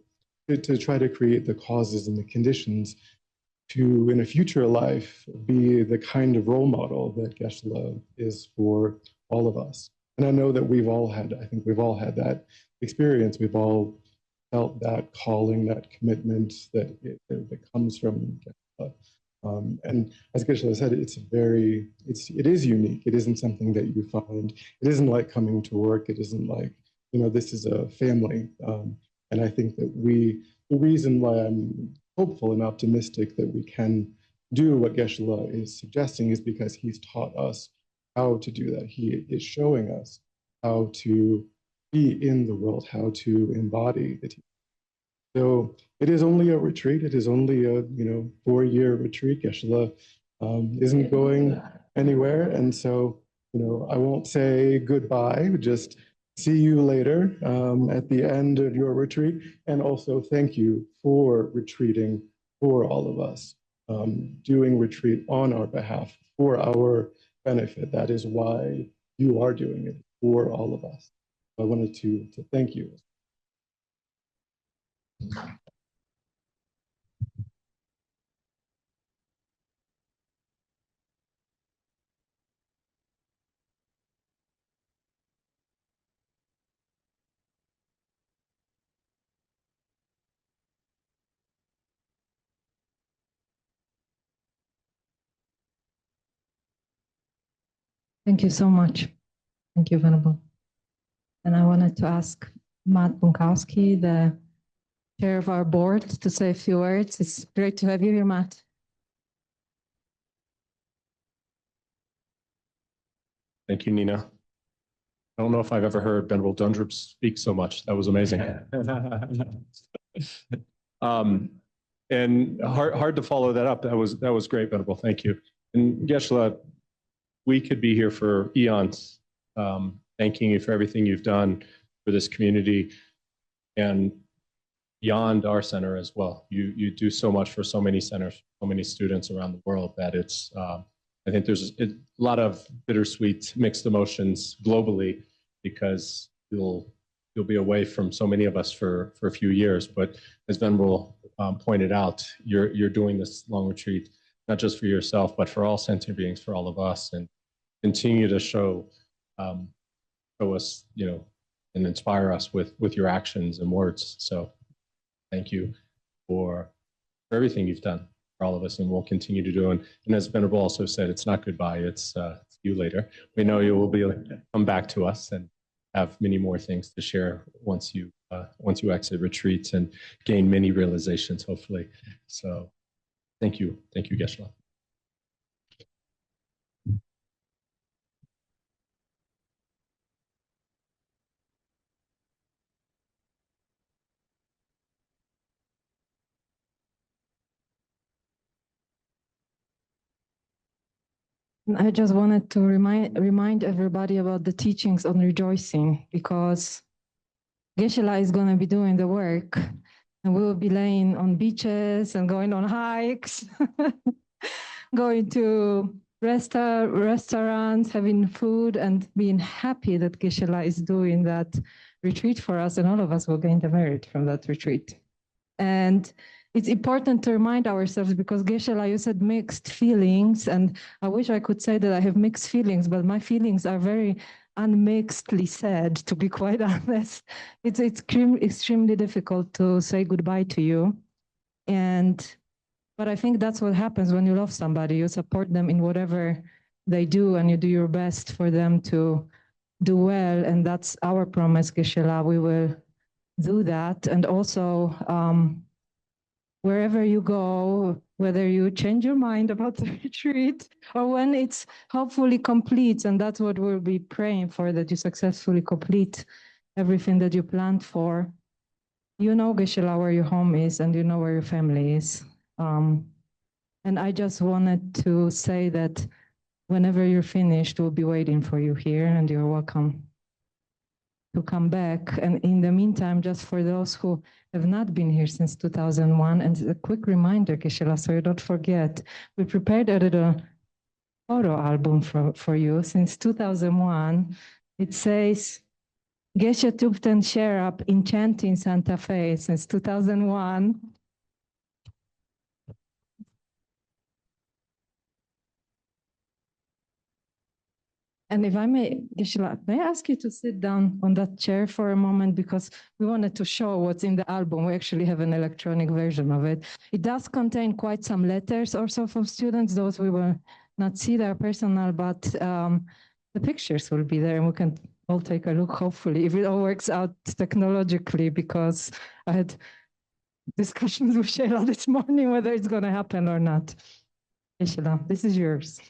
[SPEAKER 4] try to create the causes and the conditions to, in a future life, be the kind of role model that Geshe-la is for all of us. And I know that I think we've all had that experience. We've all felt that calling, that commitment that comes from Geshe-la. And as Geshe-la said, it is unique. It isn't something that you find. It isn't like coming to work. It isn't like, this is a family. And I think that the reason why I'm hopeful and optimistic that we can do what Geshe-la is suggesting is because he's taught us how to do that. He is showing us how to be in the world, how to embody the teaching. So it is only a retreat. It is only a 4-year retreat. Geshe-la isn't going anywhere, and so I won't say goodbye. Just see you later at the end of your retreat, and also thank you for retreating for all of us, doing retreat on our behalf for our benefit. That is why you are doing it for all of us. I wanted to thank you.
[SPEAKER 3] Thank you so much. Thank you, Venerable. And I wanted to ask Matt Bunkowski, the chair of our board, to say a few words. It's great to have you here, Matt.
[SPEAKER 5] Thank you, Nina. I don't know if I've ever heard Venerable Dundrup speak so much. That was amazing. And hard to follow that up. That was great, Venerable. Thank you. And Geshe-la, we could be here for eons, thanking you for everything you've done for this community and beyond our center as well. You do so much for so many centers, so many students around the world that it's, I think there's a lot of bittersweet mixed emotions globally because you'll be away from so many of us for a few years. But as Venerable pointed out, you're doing this long retreat, not just for yourself, but for all sentient beings, for all of us, and continue to show us, and inspire us with your actions and words. So thank you for everything you've done for all of us, and we'll continue to do. And as Venerable also said, it's not goodbye, it's you later. We know you will come back to us and have many more things to share once you exit retreats and gain many realizations, hopefully. So thank you, Geshe-la.
[SPEAKER 3] I just wanted to remind everybody about the teachings on rejoicing, because Geshe-la is going to be doing the work, and we will be laying on beaches and going on hikes, going to restaurants, having food, and being happy that Geshe is doing that retreat for us, and all of us will gain the merit from that retreat. And it's important to remind ourselves, because Geshe, you said mixed feelings, and I wish I could say that I have mixed feelings, but my feelings are very unmixedly sad, to be quite honest. It's extremely difficult to say goodbye to you. But I think that's what happens when you love somebody. You support them in whatever they do, and you do your best for them to do well. And that's our promise, Geshe. We will do that. And also, wherever you go, whether you change your mind about the retreat or when it's hopefully complete, and that's what we'll be praying for, that you successfully complete everything that you planned for. You know, Geshe, where your home is, and you know where your family is. And I just wanted to say that whenever you're finished, we'll be waiting for you here, and you're welcome to come back. And in the meantime, just for those who have not been here since 2001, and a quick reminder, Geshe, so you don't forget, we prepared a little photo album for you since 2001. It says, Geshe Thubten Sherab enchanting Santa Fe since 2001. And if I may, Geshe, may I ask you to sit down on that chair for a moment, because we wanted to show what's in the album. We actually have an electronic version of it. It does contain quite some letters also from students. Those we will not see, they're personal, but the pictures will be there, and we can all take a look, hopefully, if it all works out technologically, because I had discussions with Sheila this morning whether it's going to happen or not. Geshe, this is yours.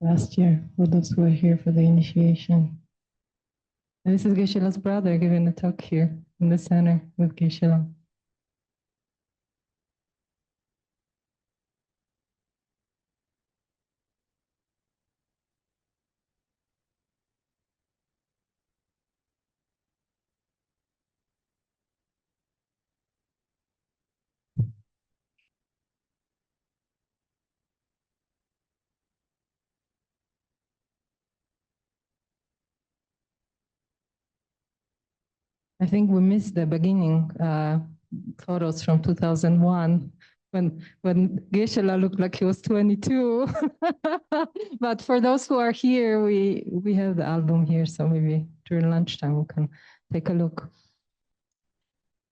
[SPEAKER 3] Last year, for those who were here for the initiation. And this is Geshe-la's brother giving a talk here in the center with Geshe-la. I think we missed the beginning photos from 2001 when Geshe-la looked like he was 22. But for those who are here, we have the album here, so maybe during lunchtime we can take a look.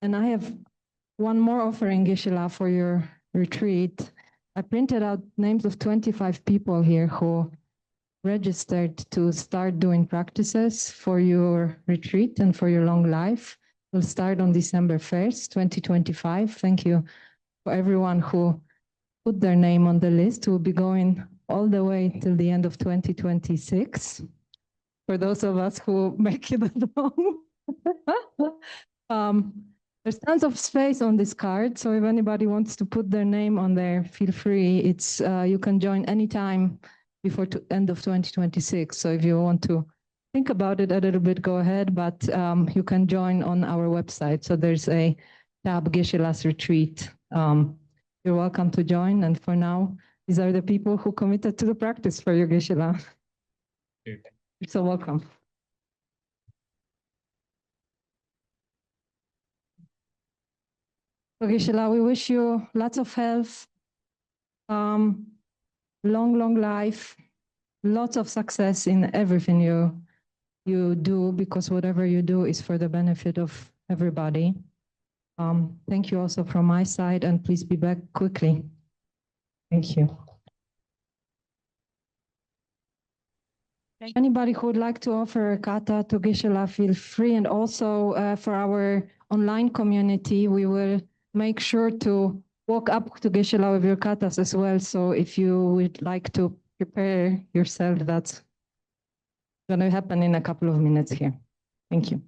[SPEAKER 3] And I have one more offering, Geshe-la, for your retreat. I printed out names of 25 people here who registered to start doing practices for your retreat and for your long life. We'll start on December 1st, 2025. Thank you for everyone who put their name on the list. We'll be going all the way till the end of 2026. For those of us who make it along. There's tons of space on this card, so if anybody wants to put their name on there, feel free. It's you can join anytime before end of 2026. So if you want to think about it a little bit, go ahead, but you can join on our website. So there's a tab, Geshe-la's Retreat. You're welcome to join. And for now, these are the people who committed to the practice for your Geshe-la. You're so welcome. So Geshe-la, we wish you lots of health, long life, lots of success in everything you do, because whatever you do is for the benefit of everybody. Thank you also from my side, and please be back quickly. Thank you. Anybody who would like to offer a kata to Geshe-la, feel free. And also for our online community, we will make sure to walk up to Geshe-la with your katas as well. So if you would like to prepare yourself, that's going to happen in a couple of minutes here. Thank you.